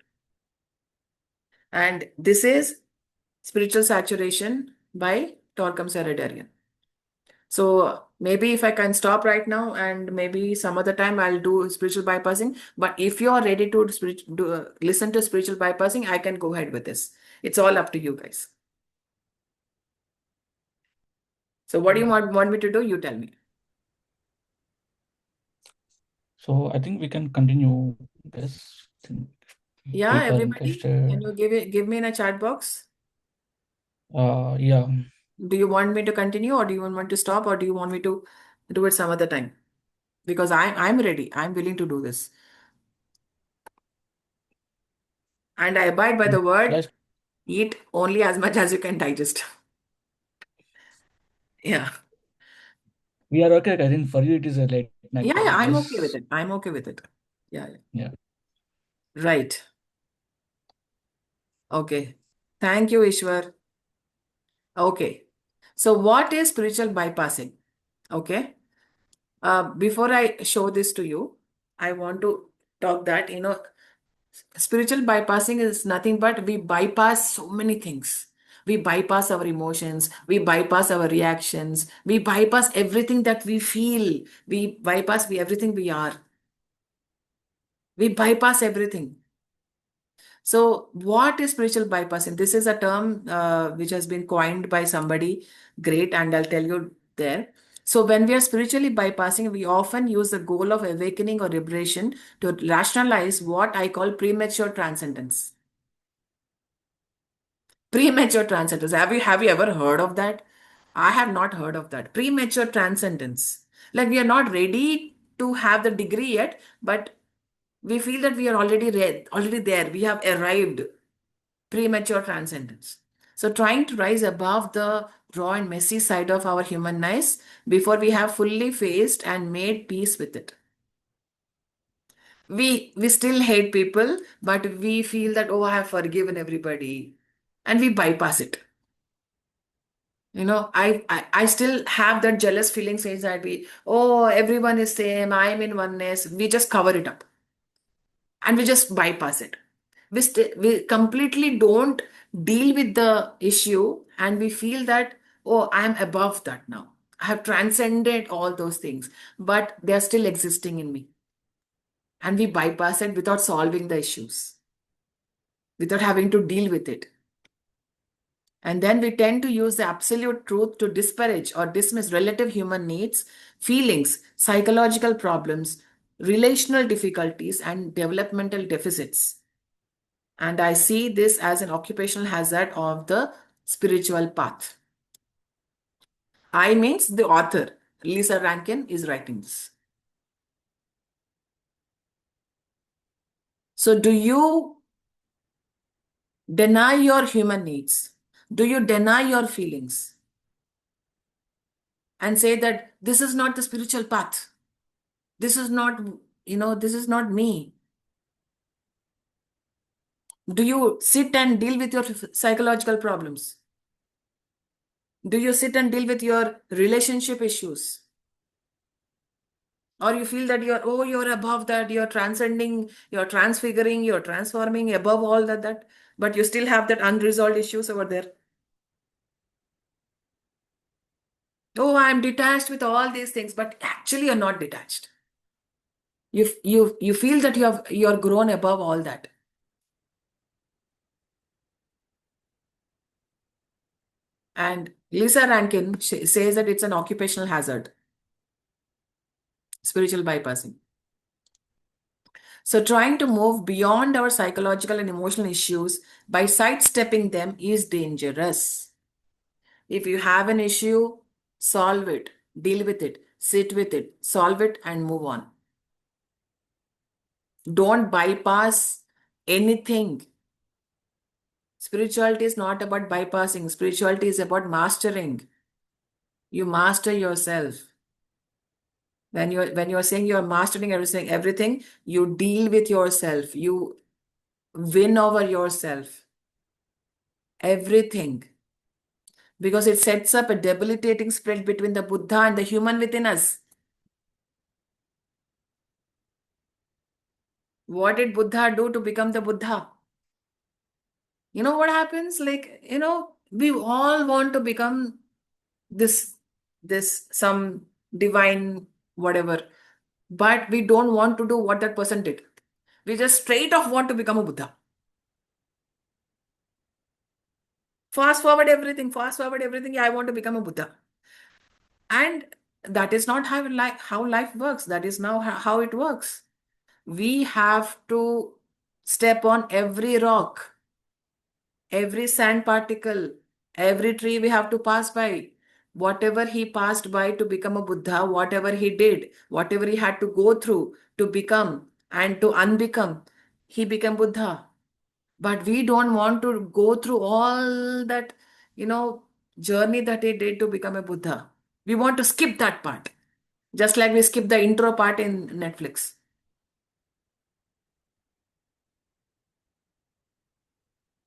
And this is spiritual saturation by torquem cerebellum. So maybe if I can stop right now and maybe some other time I'll do spiritual bypassing. But if you are ready to listen to spiritual bypassing, I can go ahead with this. It's all up to you guys. So what do you want me to do? You tell me. So I think we can continue this. Yeah, People everybody, interested. can you give me in a chat box? Yeah. Do you want me to continue or do you want to stop or do you want me to do it some other time? Because I'm ready. I'm willing to do this. And I abide by the word, Let's, eat only as much as you can digest. Yeah. we are okay. I think for you it is a late night. Yeah, I'm okay with Yes. it. I'm okay with it. Yeah. Yeah. Right. Okay. Thank you, Ishwar. Okay. So what is spiritual bypassing? Okay. Before I show this to you, I want to talk that, spiritual bypassing is nothing but we bypass so many things. We bypass our emotions, we bypass our reactions, we bypass everything that we feel, we bypass everything we are. We bypass everything. So, what is spiritual bypassing? This is a term which has been coined by somebody great, and I'll tell you there. So, when we are spiritually bypassing, we often use the goal of awakening or liberation to rationalize what I call premature transcendence. Premature transcendence. Have you ever heard of that? I have not heard of that. Premature transcendence. Like we are not ready to have the degree yet, but we feel that we are already there. We have arrived. Premature transcendence. So trying to rise above the raw and messy side of our humanness before we have fully faced and made peace with it. We still hate people, but we feel that, oh, I have forgiven everybody. And we bypass it. I still have that jealous feeling says that oh, everyone is same, I'm in oneness. We just cover it up and we just bypass it. We completely don't deal with the issue and we feel that, oh, I'm above that now. I have transcended all those things, but they're still existing in me. And we bypass it without solving the issues, without having to deal with it. And then we tend to use the absolute truth to disparage or dismiss relative human needs, feelings, psychological problems, relational difficulties, and developmental deficits. And I see this as an occupational hazard of the spiritual path. I means the author, Lisa Rankin, is writing this. So, do you deny your human needs? Do you deny your feelings? And say that this is not the spiritual path. This is not, this is not me. Do you sit and deal with your psychological problems? Do you sit and deal with your relationship issues? Or you feel that you're above that, you're transcending, you're transfiguring, you're transforming above all that, but you still have that unresolved issues over there. Oh, I'm detached with all these things, but actually you're not detached. You feel that you're grown above all that. And Lisa Rankin says that it's an occupational hazard, spiritual bypassing. So trying to move beyond our psychological and emotional issues by sidestepping them is dangerous. If you have an issue, solve it, deal with it, sit with it, solve it, and move on. Don't bypass anything. Spirituality is not about bypassing, spirituality is about mastering. You master yourself. When you're saying you're mastering everything, you deal with yourself, you win over yourself. Everything. Because it sets up a debilitating split between the Buddha and the human within us. What did Buddha do to become the Buddha? You know what happens? Like, we all want to become this some divine whatever, but we don't want to do what that person did. We just straight off want to become a Buddha. Fast forward everything. Yeah, I want to become a Buddha. And that is not how life works. That is now how it works. We have to step on every rock, every sand particle, every tree we have to pass by. Whatever he passed by to become a Buddha, whatever he did, whatever he had to go through to become and to unbecome, he became Buddha. But we don't want to go through all that, journey that he did to become a Buddha. We want to skip that part, just like we skip the intro part in Netflix.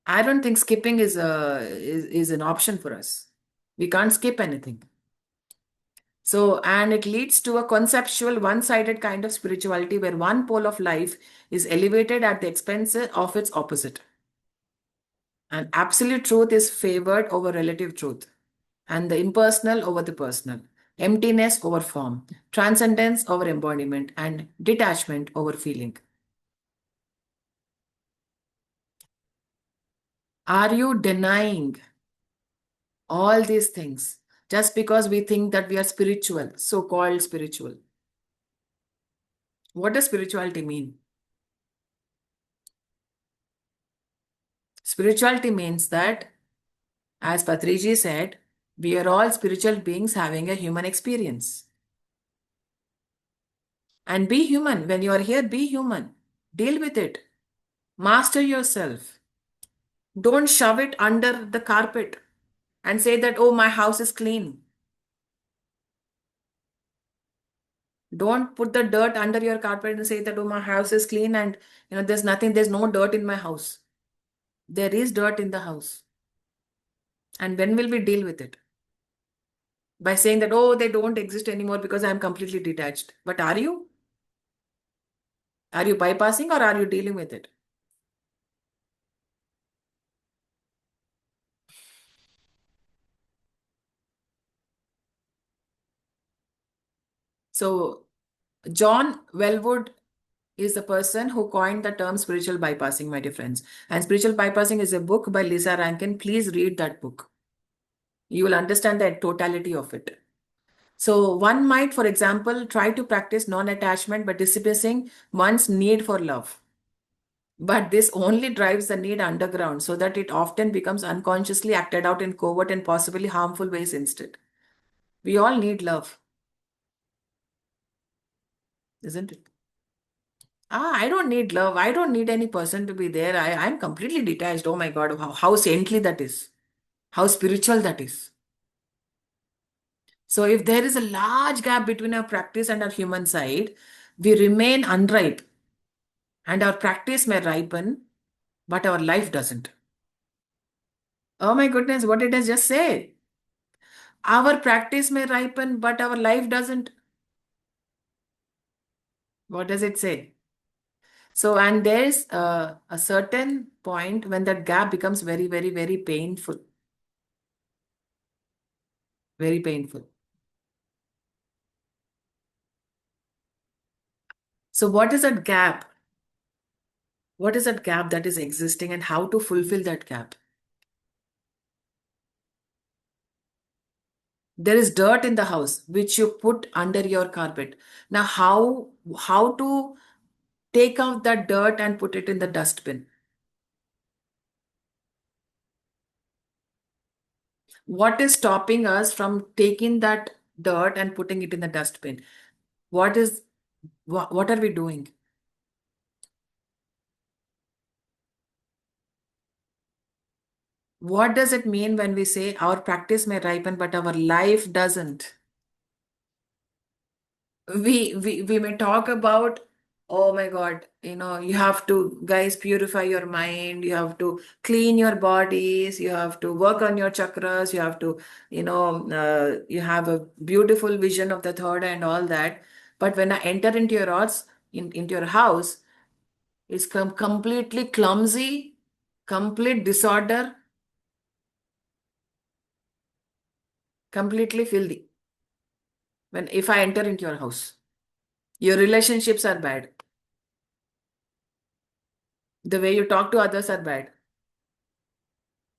I don't think skipping is an option for us. We can't skip anything. So, and it leads to a conceptual, one-sided kind of spirituality where one pole of life is elevated at the expense of its opposite. And absolute truth is favored over relative truth, and the impersonal over the personal, emptiness over form, transcendence over embodiment, and detachment over feeling. Are you denying all these things just because we think that we are spiritual, so-called spiritual? What does spirituality mean? Spirituality means that, as Patriji said, we are all spiritual beings having a human experience. And be human. When you are here, be human. Deal with it. Master yourself. Don't shove it under the carpet and say that, oh, my house is clean. Don't put the dirt under your carpet and say that, oh, my house is clean and there's no dirt in my house. There is dirt in the house. And when will we deal with it? By saying that, oh, they don't exist anymore because I'm completely detached. But are you? Are you bypassing or are you dealing with it? So, John Wellwood is the person who coined the term spiritual bypassing, my dear friends. And spiritual bypassing is a book by Lisa Rankin. Please read that book. You will understand the totality of it. So one might, for example, try to practice non-attachment by dismissing one's need for love. But this only drives the need underground so that it often becomes unconsciously acted out in covert and possibly harmful ways instead. We all need love, isn't it? I don't need love. I don't need any person to be there. I'm completely detached. Oh my God, how saintly that is. How spiritual that is. So if there is a large gap between our practice and our human side, we remain unripe. And our practice may ripen, but our life doesn't. Oh my goodness, what did I just say? Our practice may ripen, but our life doesn't. What does it say? So, and there's a certain point when that gap becomes very, very, very painful. Very painful. So, what is that gap? What is that gap that is existing and how to fulfill that gap? There is dirt in the house which you put under your carpet. Now, how to take out that dirt and put it in the dustbin? What is stopping us from taking that dirt and putting it in the dustbin? What are we doing? What does it mean when we say our practice may ripen, but our life doesn't? We may talk about, oh my God, you have to, guys, purify your mind, you have to clean your bodies, you have to work on your chakras, you have to, you have a beautiful vision of the third and all that. But when I enter into your house, into your house, it's completely clumsy, complete disorder, completely filthy. If I enter into your house, your relationships are bad. The way you talk to others are bad.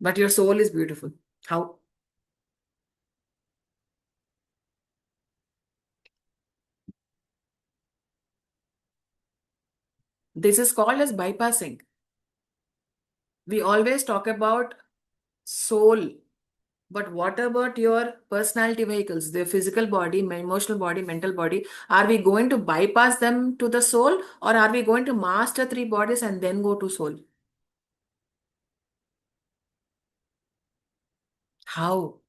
But your soul is beautiful. How? This is called as bypassing. We always talk about soul. But what about your personality vehicles, the physical body, emotional body, mental body? Are we going to bypass them to the soul, or are we going to master three bodies and then go to soul? How?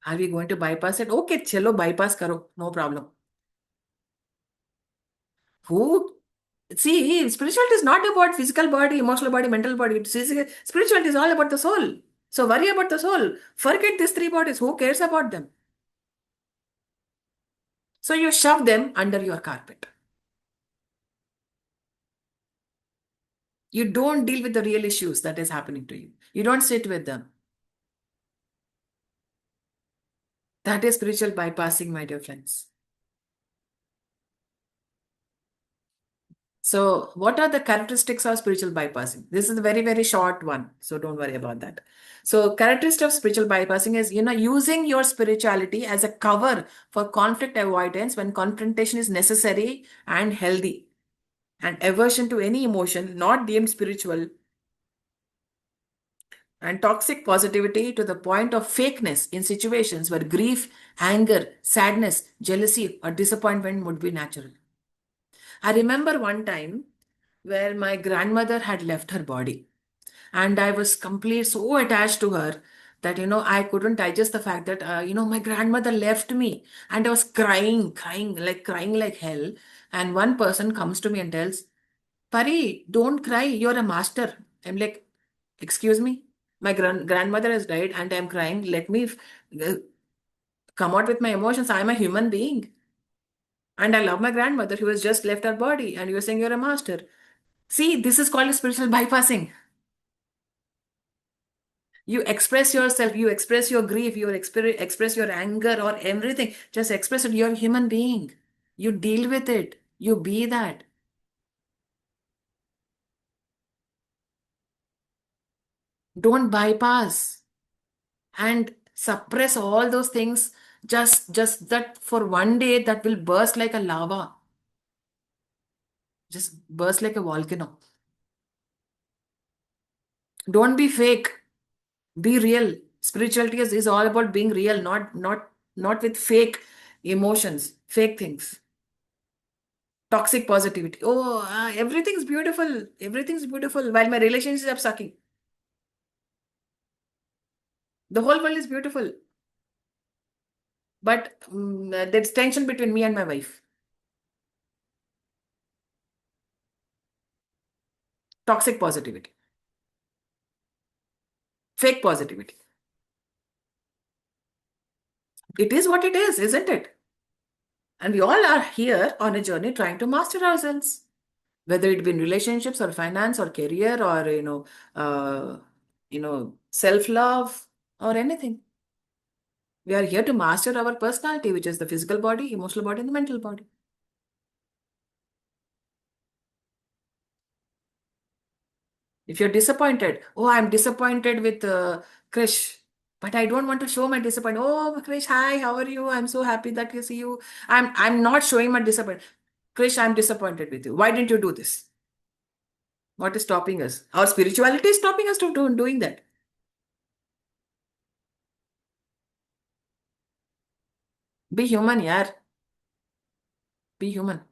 Are we going to bypass it? Okay, chalo, bypass karo. No problem. Who? See, spirituality is not about physical body, emotional body, mental body. Spirituality is all about the soul. So worry about the soul. Forget these three bodies. Who cares about them? So you shove them under your carpet. You don't deal with the real issues that is happening to you. You don't sit with them. That is spiritual bypassing, my dear friends. So, what are the characteristics of spiritual bypassing? This is a very, very short one, so don't worry about that. So, characteristic of spiritual bypassing is, using your spirituality as a cover for conflict avoidance when confrontation is necessary and healthy, and aversion to any emotion not deemed spiritual, and toxic positivity to the point of fakeness in situations where grief, anger, sadness, jealousy, or disappointment would be natural. I remember one time where my grandmother had left her body, and I was completely so attached to her that I couldn't digest the fact that my grandmother left me, and I was crying like hell. And one person comes to me and tells, "Pari, don't cry, you're a master." I'm like, "Excuse me, my grandmother has died and I'm crying. Let me uh, come out with my emotions. I'm a human being. And I love my grandmother who has just left her body. And you're saying you're a master." See, this is called spiritual bypassing. You express yourself, you express your grief, you express your anger or everything. Just express it. You're a human being. You deal with it. You be that. Don't bypass and suppress all those things. Just that for one day that will burst like a lava. Just burst like a volcano. Don't be fake. Be real. Spirituality is all about being real, not with fake emotions, fake things. Toxic positivity. Oh, everything's beautiful. Everything's beautiful while my relationships are sucking. The whole world is beautiful. But there's tension between me and my wife. Toxic positivity. Fake positivity. It is what it is, isn't it? And we all are here on a journey trying to master ourselves. Whether it be in relationships or finance or career or, self-love or anything. We are here to master our personality, which is the physical body, emotional body, and the mental body. If you're disappointed, oh, I'm disappointed with Krish, but I don't want to show my disappointment. Oh, Krish, hi, how are you? I'm so happy that you see you. I'm not showing my disappointment. Krish, I'm disappointed with you. Why didn't you do this? What is stopping us? Our spirituality is stopping us from doing that. Be human, yaar. Be human.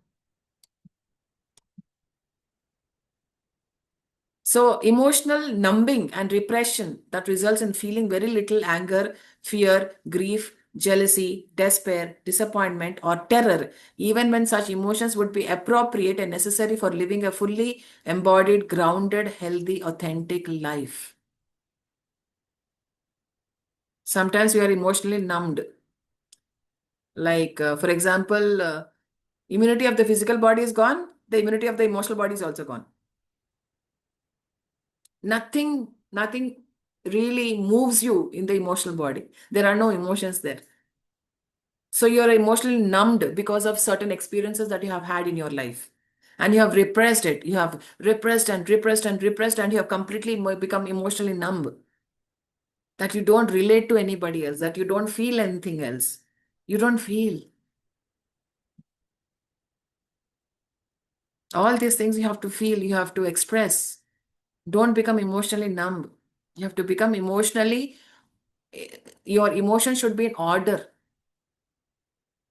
So, emotional numbing and repression that results in feeling very little anger, fear, grief, jealousy, despair, disappointment, or terror, even when such emotions would be appropriate and necessary for living a fully embodied, grounded, healthy, authentic life. Sometimes we are emotionally numbed. Like, for example, immunity of the physical body is gone, the immunity of the emotional body is also gone. Nothing really moves you in the emotional body. There are no emotions there. So you're emotionally numbed because of certain experiences that you have had in your life. And you have repressed it. You have repressed and repressed and repressed, and you have completely become emotionally numb. That you don't relate to anybody else, that you don't feel anything else. You don't feel. All these things you have to feel, you have to express. Don't become emotionally numb. You have to become emotionally, your emotion should be in order.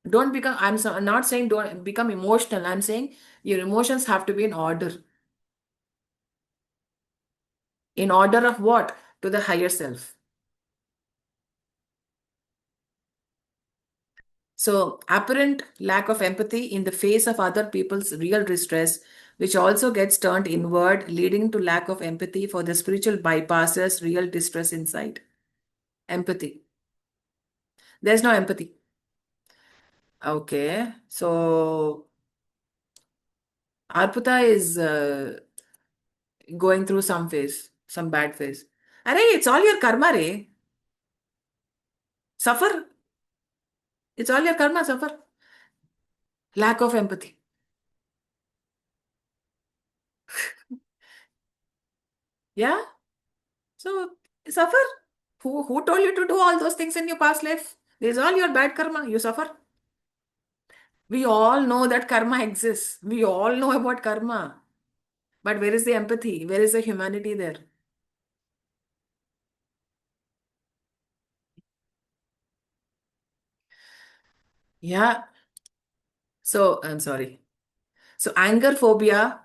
Don't become, I'm not saying don't become emotional. I'm saying your emotions have to be in order. In order of what? To the higher self. So, apparent lack of empathy in the face of other people's real distress, which also gets turned inward, leading to lack of empathy for the spiritual bypasses real distress inside. Empathy. There's no empathy. Okay. So, Arpita is going through some phase, some bad phase. Arey, it's all your karma, re. Suffer. It's all your karma, suffer. Lack of empathy. Yeah? So, suffer. Who told you to do all those things in your past life? This is all your bad karma. You suffer. We all know that karma exists. We all know about karma. But where is the empathy? Where is the humanity there? Yeah. So, I'm sorry. So, anger phobia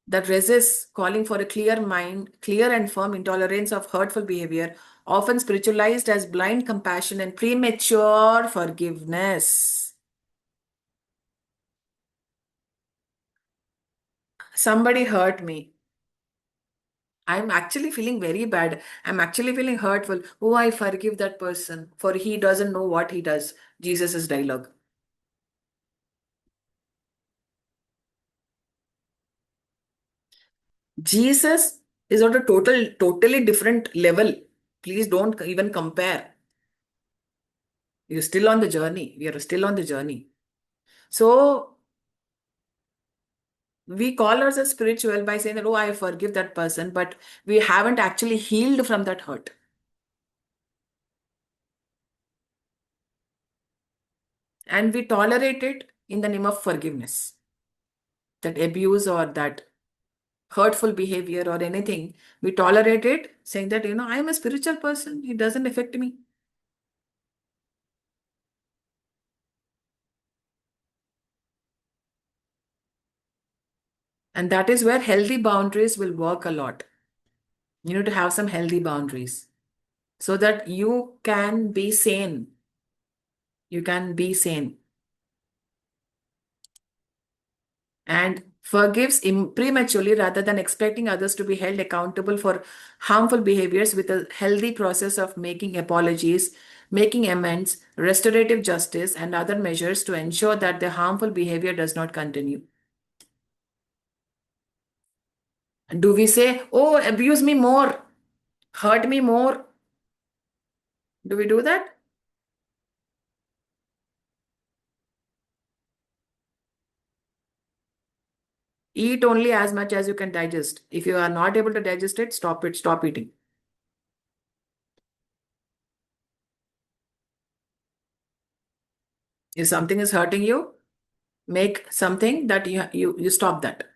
that resists calling for a clear mind, clear and firm intolerance of hurtful behavior, often spiritualized as blind compassion and premature forgiveness. Somebody hurt me. I'm actually feeling very bad. I'm actually feeling hurtful. Oh, I forgive that person, for he doesn't know what he does. Jesus' dialogue. Jesus is on a totally different level. Please don't even compare. You're still on the journey. We are still on the journey. So we call ourselves spiritual by saying that, oh, I forgive that person, but we haven't actually healed from that hurt. And we tolerate it in the name of forgiveness. That abuse or that hurtful behavior or anything, we tolerate it, saying that, I'm a spiritual person, it doesn't affect me. And that is where healthy boundaries will work a lot. You need to have some healthy boundaries so that you can be sane. You can be sane. And forgives prematurely rather than expecting others to be held accountable for harmful behaviors with a healthy process of making apologies, making amends, restorative justice, and other measures to ensure that the harmful behavior does not continue. Do we say, oh, abuse me more, hurt me more? Do we do that? Eat only as much as you can digest. If you are not able to digest it, stop it, stop eating. If something is hurting you, make something that you stop that.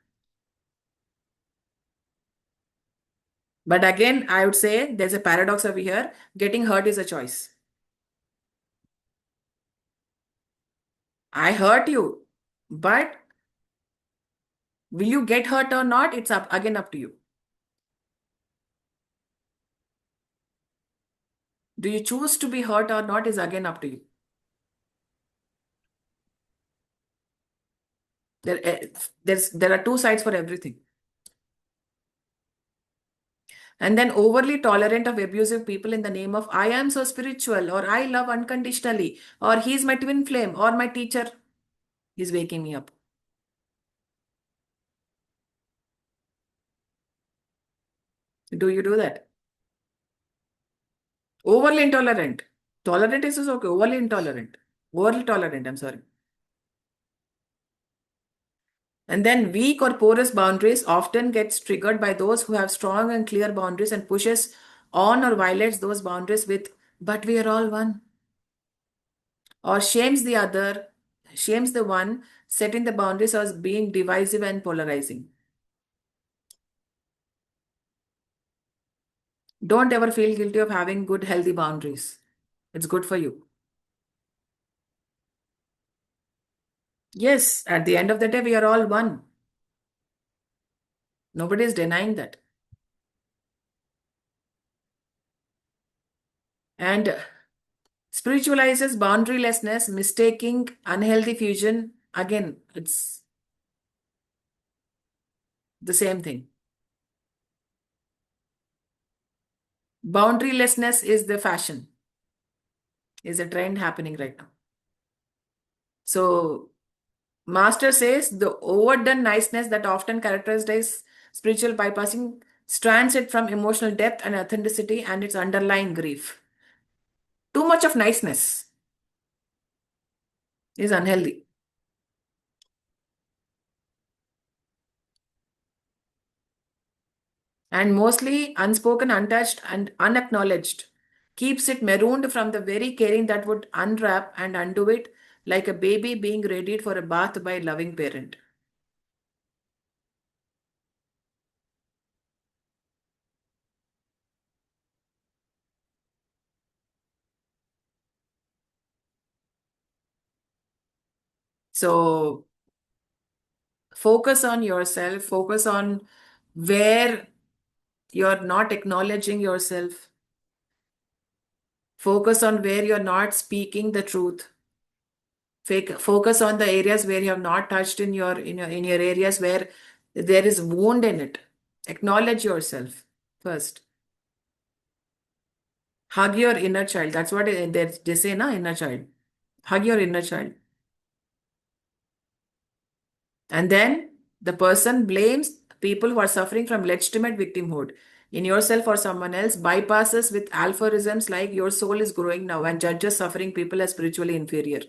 But again, I would say there's a paradox over here. Getting hurt is a choice. I hurt you, but will you get hurt or not? It's up to you. Do you choose to be hurt or not is again up to you. There are two sides for everything. And then overly tolerant of abusive people in the name of I am so spiritual or I love unconditionally or he's my twin flame or my teacher is waking me up. Do you do that? Overly intolerant. Tolerant is okay. Overly intolerant. Overly tolerant, I'm sorry. And then weak or porous boundaries often gets triggered by those who have strong and clear boundaries and pushes on or violates those boundaries with, but we are all one. Or shames the one setting the boundaries as being divisive and polarizing. Don't ever feel guilty of having good, healthy boundaries. It's good for you. Yes, at the end of the day, we are all one. Nobody is denying that. And spiritualizes boundarylessness, mistaking unhealthy fusion. Again, it's the same thing. Boundarylessness is the fashion, is a trend happening right now. So, Master says the overdone niceness that often characterizes spiritual bypassing strands it from emotional depth and authenticity and its underlying grief. Too much of niceness is unhealthy. And mostly unspoken, untouched, and unacknowledged keeps it marooned from the very caring that would unwrap and undo it like a baby being readied for a bath by a loving parent. So focus on yourself, focus on where you're not acknowledging yourself, focus on where you're not speaking the truth. Focus on the areas where you have not touched in your areas where there is wound in it. Acknowledge yourself first. Hug your inner child. That's what they say, na, inner child. Hug your inner child. And then the person blames people who are suffering from legitimate victimhood in yourself or someone else, bypasses with alphorisms like your soul is growing now and judges suffering people as spiritually inferior.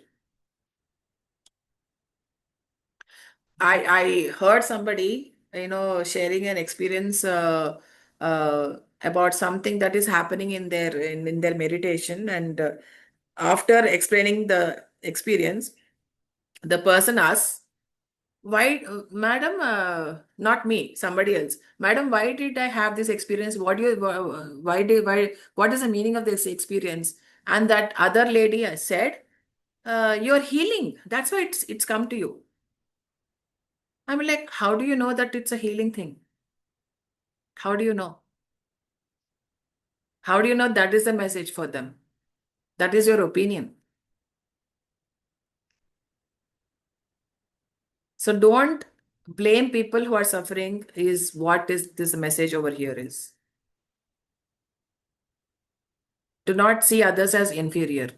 I heard somebody, sharing an experience about something that is happening in their meditation, and after explaining the experience, the person asks, "Why, madam? Not me, somebody else. Madam, why did I have this experience? Why? What is the meaning of this experience?" And that other lady said, "You're healing. That's why it's come to you." I'm like, how do you know that it's a healing thing? How do you know? How do you know that is the message for them? That is your opinion. So don't blame people who are suffering, is what is this message over here is. Do not see others as inferior.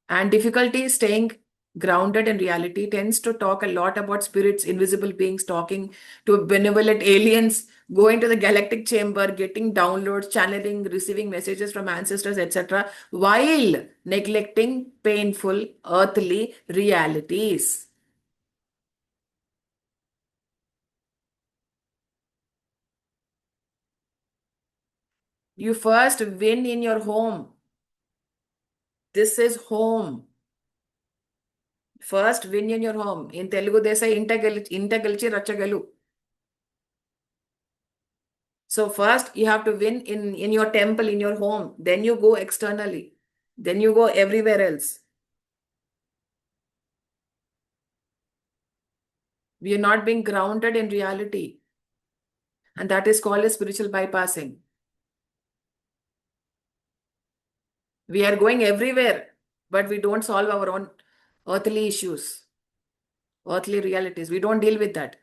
And difficulty staying grounded in reality tends to talk a lot about spirits, invisible beings, talking to benevolent aliens, going to the galactic chamber, getting downloads, channeling, receiving messages from ancestors, etc., while neglecting painful earthly realities. You first win in your home. This is home. First win in your home. In Telugu, they say, Integalichi Rachagalu. So first you have to win in your temple, in your home. Then you go externally. Then you go everywhere else. We are not being grounded in reality. And that is called a spiritual bypassing. We are going everywhere, but we don't solve our own earthly issues, earthly realities. We don't deal with that.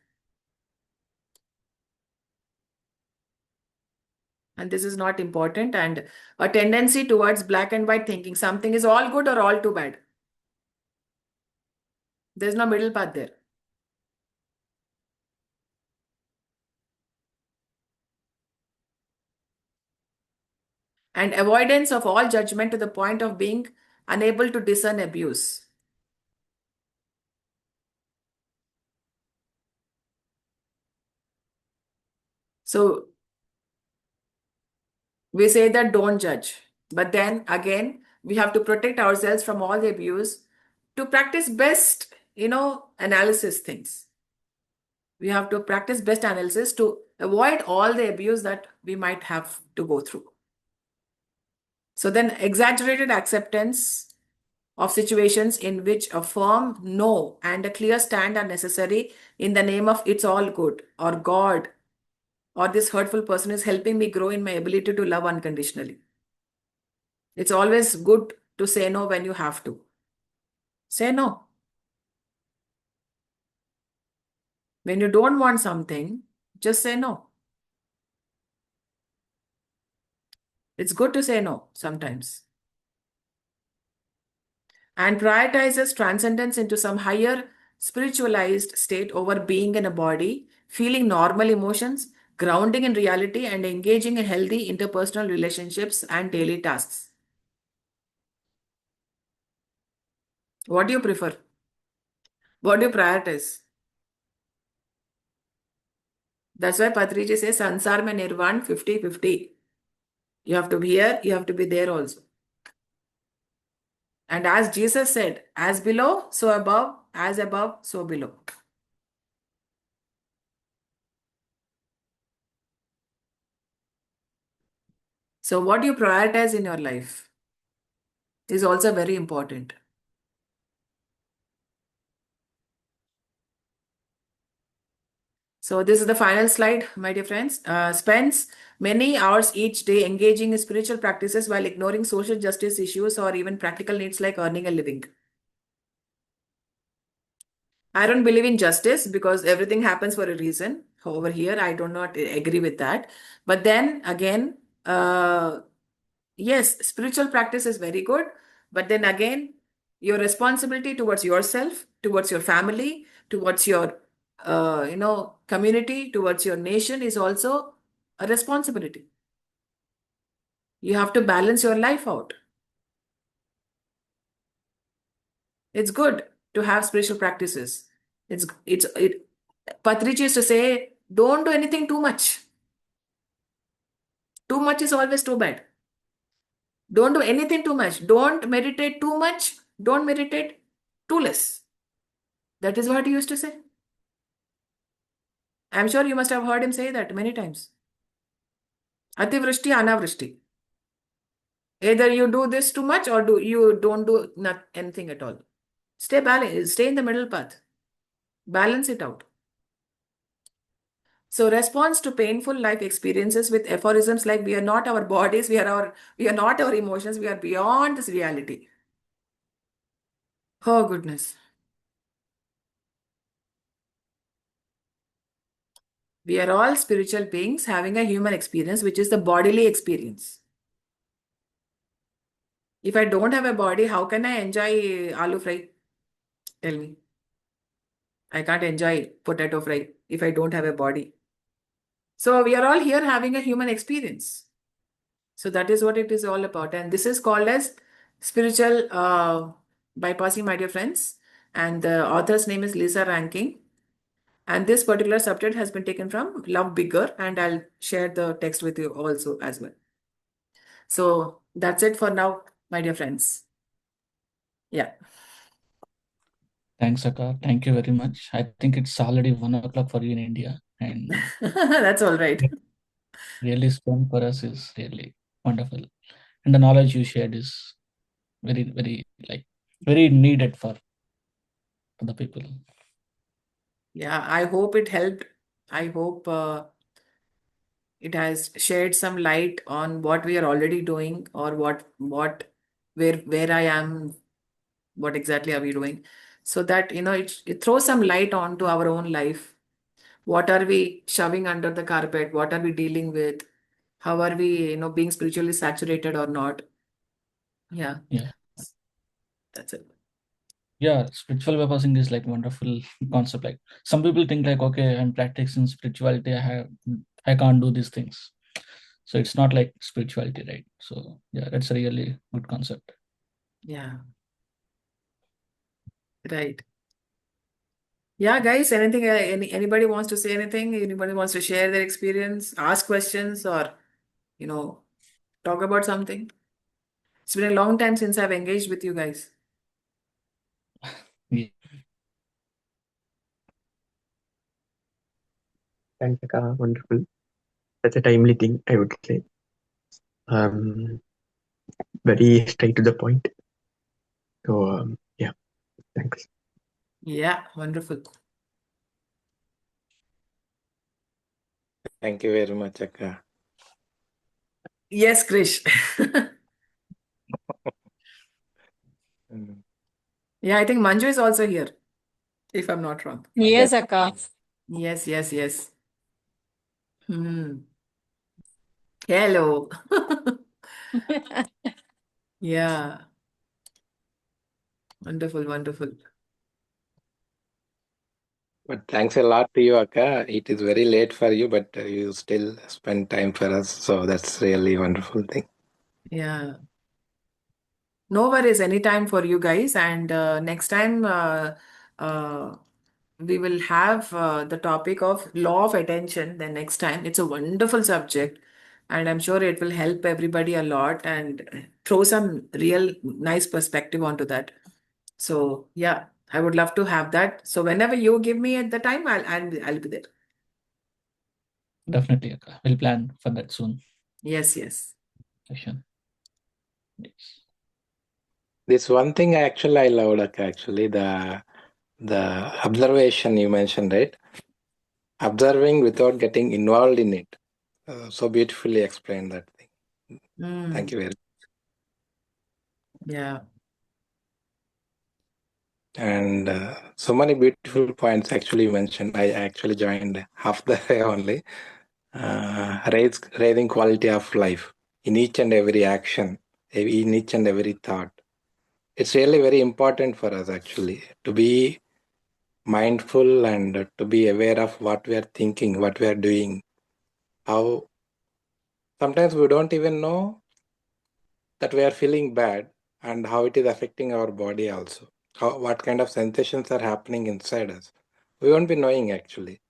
And this is not important. And a tendency towards black and white thinking. Something is all good or all too bad. There's no middle path there. and avoidance of all judgment to the point of being unable to discern abuse. So we say that don't judge, but then again, we have to protect ourselves from all the abuse to practice best, analysis things. We have to practice best analysis to avoid all the abuse that we might have to go through. So then exaggerated acceptance of situations in which a firm no and a clear stand are necessary in the name of it's all good or God or this hurtful person is helping me grow in my ability to love unconditionally. It's always good to say no when you have to. Say no. When you don't want something, just say no. It's good to say no sometimes. And prioritizes transcendence into some higher spiritualized state over being in a body, feeling normal emotions, grounding in reality, and engaging in healthy interpersonal relationships and daily tasks. What do you prefer? What do you prioritize? That's why Patriji says Sansar mein Nirvan 50-50. You have to be here, you have to be there also. And as Jesus said, as below, so above, as above, so below. So what you prioritize in your life is also very important. So this is the final slide, my dear friends. Spends many hours each day engaging in spiritual practices while ignoring social justice issues or even practical needs like earning a living. I don't believe in justice because everything happens for a reason. Over here, I do not agree with that. But then again, yes, spiritual practice is very good. But then again, your responsibility towards yourself, towards your family, towards your community, towards your nation is also a responsibility. You have to balance your life out. It's good to have spiritual practices. Patriji used to say, don't do anything too much. Too much is always too bad. Don't do anything too much. Don't meditate too much. Don't meditate too less. That is what he used to say. I'm sure you must have heard him say that many times. Ativrishti, anavrishti. Either you do this too much or you don't do anything at all. Stay balanced. Stay in the middle path. Balance it out. So response to painful life experiences with aphorisms like we are not our bodies, we are not our emotions, we are beyond this reality. Oh goodness. We are all spiritual beings having a human experience, which is the bodily experience. If I don't have a body, how can I enjoy aloo fry? Tell me. I can't enjoy potato fry if I don't have a body. So we are all here having a human experience. So that is what it is all about. And this is called as spiritual bypassing, my dear friends. And the author's name is Lisa Rankin. And this particular subject has been taken from Love Bigger. And I'll share the text with you also as well. So that's it for now, my dear friends. Yeah. Thanks, Akka. Thank you very much. I think it's already 1 o'clock for you in India, and That's all right. really strong for us is really wonderful. And the knowledge you shared is very, very very needed for the people. Yeah, I hope it helped. I hope it has shed some light on what we are already doing or where I am, what exactly are we doing, so that it throws some light onto our own life. What are we shoving under the carpet? What are we dealing with? How are we being spiritually saturated or not? Yeah, Yeah. that's it. Yeah, spiritual bypassing is like wonderful concept. Like some people think like, okay, I'm practicing spirituality. I can't do these things. So it's not like spirituality, right? So yeah, that's a really good concept. Yeah. Right. Yeah, guys, anything, anybody wants to say anything? Anybody wants to share their experience, ask questions, or, talk about something? It's been a long time since I've engaged with you guys. Yeah. Thanks, Aka. Wonderful. That's a timely thing, I would say. Um, very straight to the point. So, yeah, thanks. Yeah, wonderful. Thank you very much, Akka. Yes, Krish. Mm. Yeah, I think Manju is also here, if I'm not wrong. Yes, Akka. Yes, yes, yes. Hmm. Hello. Yeah, wonderful, wonderful. But thanks a lot to you, Akka. It is very late for you, but you still spend time for us. So that's really wonderful thing. Yeah. No worries, anytime for you guys. And next time, uh, we will have the topic of law of attention. The next time, it's a wonderful subject, and I'm sure it will help everybody a lot and throw some real nice perspective onto that. So yeah, I would love to have that. So whenever you give me at the time, I'll be there. Definitely, Akka. We'll plan for that soon. Yes, yes. Session. Yes. This one thing I loved, Akka, actually, the observation you mentioned, right? Observing without getting involved in it. So beautifully explained that thing. Thank you very much. Yeah. And so many beautiful points actually you mentioned. I actually joined half the way only. Raising quality of life in each and every action, in each and every thought. It's really very important for us actually to be mindful and to be aware of what we are thinking, what we are doing. How sometimes we don't even know that we are feeling bad and how it is affecting our body also. What kind of sensations are happening inside us. We won't be knowing actually.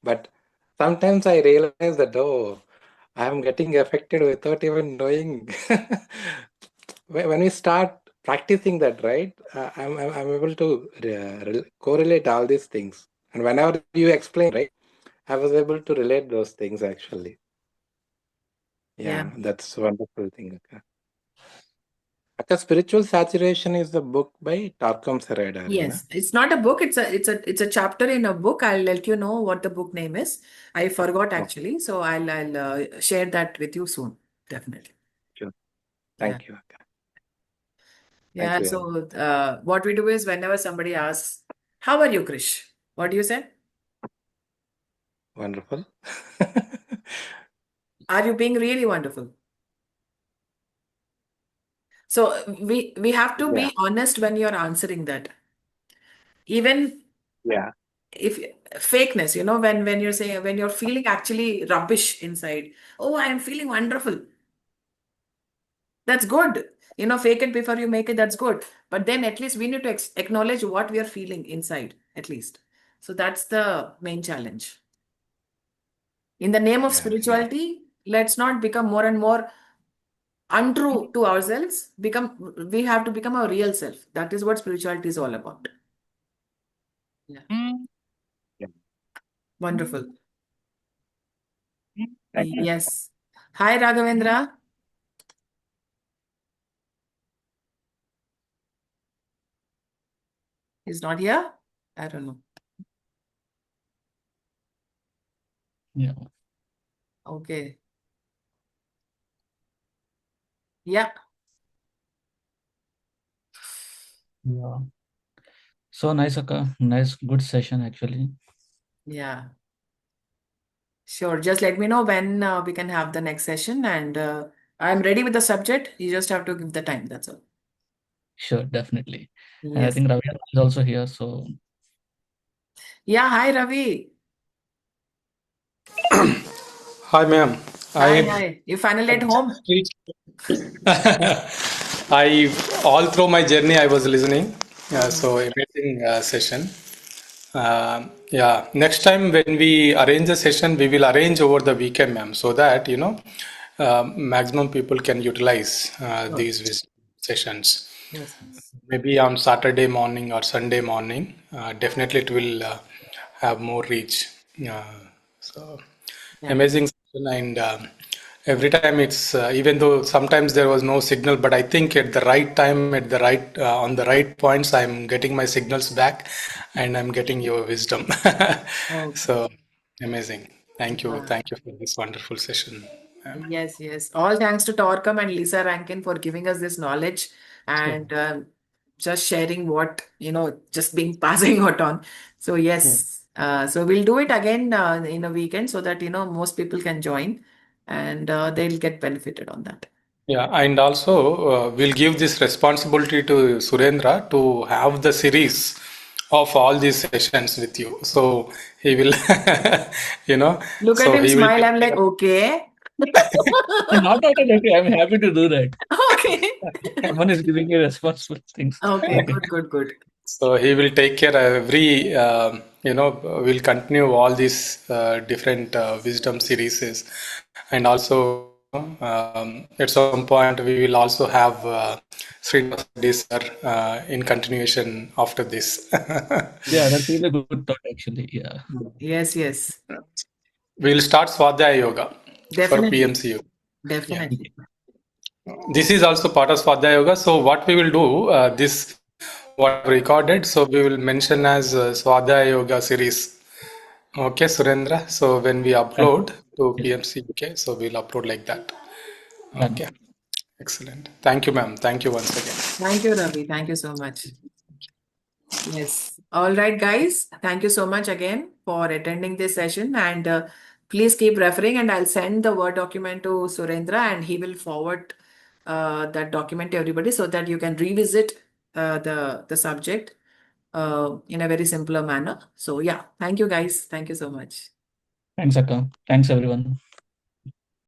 But sometimes I realize that, oh, I am getting affected without even knowing. When we start practicing that, right, I'm able to correlate all these things. And whenever you explain, right, I was able to relate those things actually. Yeah. Yeah, that's a wonderful thing. Akka, Spiritual Saturation is the book by Tarkam Saradari. Yes, it's not a book. It's a chapter in a book. I'll let you know what the book name is. I forgot Oh, actually, so I'll share that with you soon. Definitely. sure. Yeah. Thank you, Akka. Thank Yeah. you very much. So what we do is whenever somebody asks, "How are you, Krish?" What do you say? Wonderful. Are you being really wonderful? So we have to Yeah, be honest when you're answering that. Even yeah, if fakeness, when you're saying when you're feeling actually rubbish inside. Oh, I am feeling wonderful. That's good. Fake it before you make it, that's good. But then at least we need to acknowledge what we are feeling inside, at least. So that's the main challenge. In the name of yeah, yeah. spirituality, let's not become more and more untrue to ourselves. We have to become our real self. That is what spirituality is all about. Yeah. Yeah. Wonderful. Thank you. Yes. Hi, Raghavendra. He's not here? I don't know. Yeah. Okay. Yeah. Yeah. So nice, Akka. Nice, good session actually. Yeah. Sure. Just let me know when we can have the next session, and I'm ready with the subject. You just have to give the time. That's all. Sure, definitely. And I Yes. think Ravi is also here. So Yeah. Hi, Ravi. Hi, ma'am. Hi. You finally at home? I all through my journey I was listening. So amazing session. Yeah, next time when we arrange a session, we will arrange over the weekend, ma'am, so that maximum people can utilize these sessions. Yes. Maybe on Saturday morning or Sunday morning, definitely it will have more reach. So Yeah. amazing session, and every time it's even though sometimes there was no signal, but I think at the right time, at the right on the right points, I'm getting my signals back, and I'm getting your wisdom. Okay. So amazing. Thank you Wow. for this wonderful session. Yes. All thanks to Torcom and Lisa Rankin for giving us this knowledge and just sharing what, just being passing it on. So yes, so we'll do it again in a weekend so that, most people can join and they'll get benefited on that. Yeah, and also we'll give this responsibility to Surendra to have the series of all these sessions with you. So he will, Look at so him he will smile. take I'm like, care. okay. Not automatically. I'm happy to do that. Okay. Someone is giving you responsible things. Okay, Okay. good. So he will take care of every, we'll continue all these different wisdom series. And also, at some point, we will also have Sri sir in continuation after this. Yeah, that's really good thought, actually. Yeah. Yes. We'll start Swadhyaya Yoga for Definitely. PMCU. Definitely. This is also part of Swadhyaya Yoga. So what we will do, this what recorded, so we will mention as Swadhyaya Yoga series. Okay, Surendra. So when we upload to Yes. PMC, okay, so we'll upload like that. Done. Okay, excellent. Thank you, ma'am. Thank you once again. Thank you, Ravi. Thank you so much. Yes. All right, guys. Thank you so much again for attending this session. And please keep referring, and I'll send the Word document to Surendra, and he will forward that document to everybody so that you can revisit the subject in a very simpler manner. So, yeah. Thank you, guys. Thank you so much. Thanks, Akka. Thanks, everyone.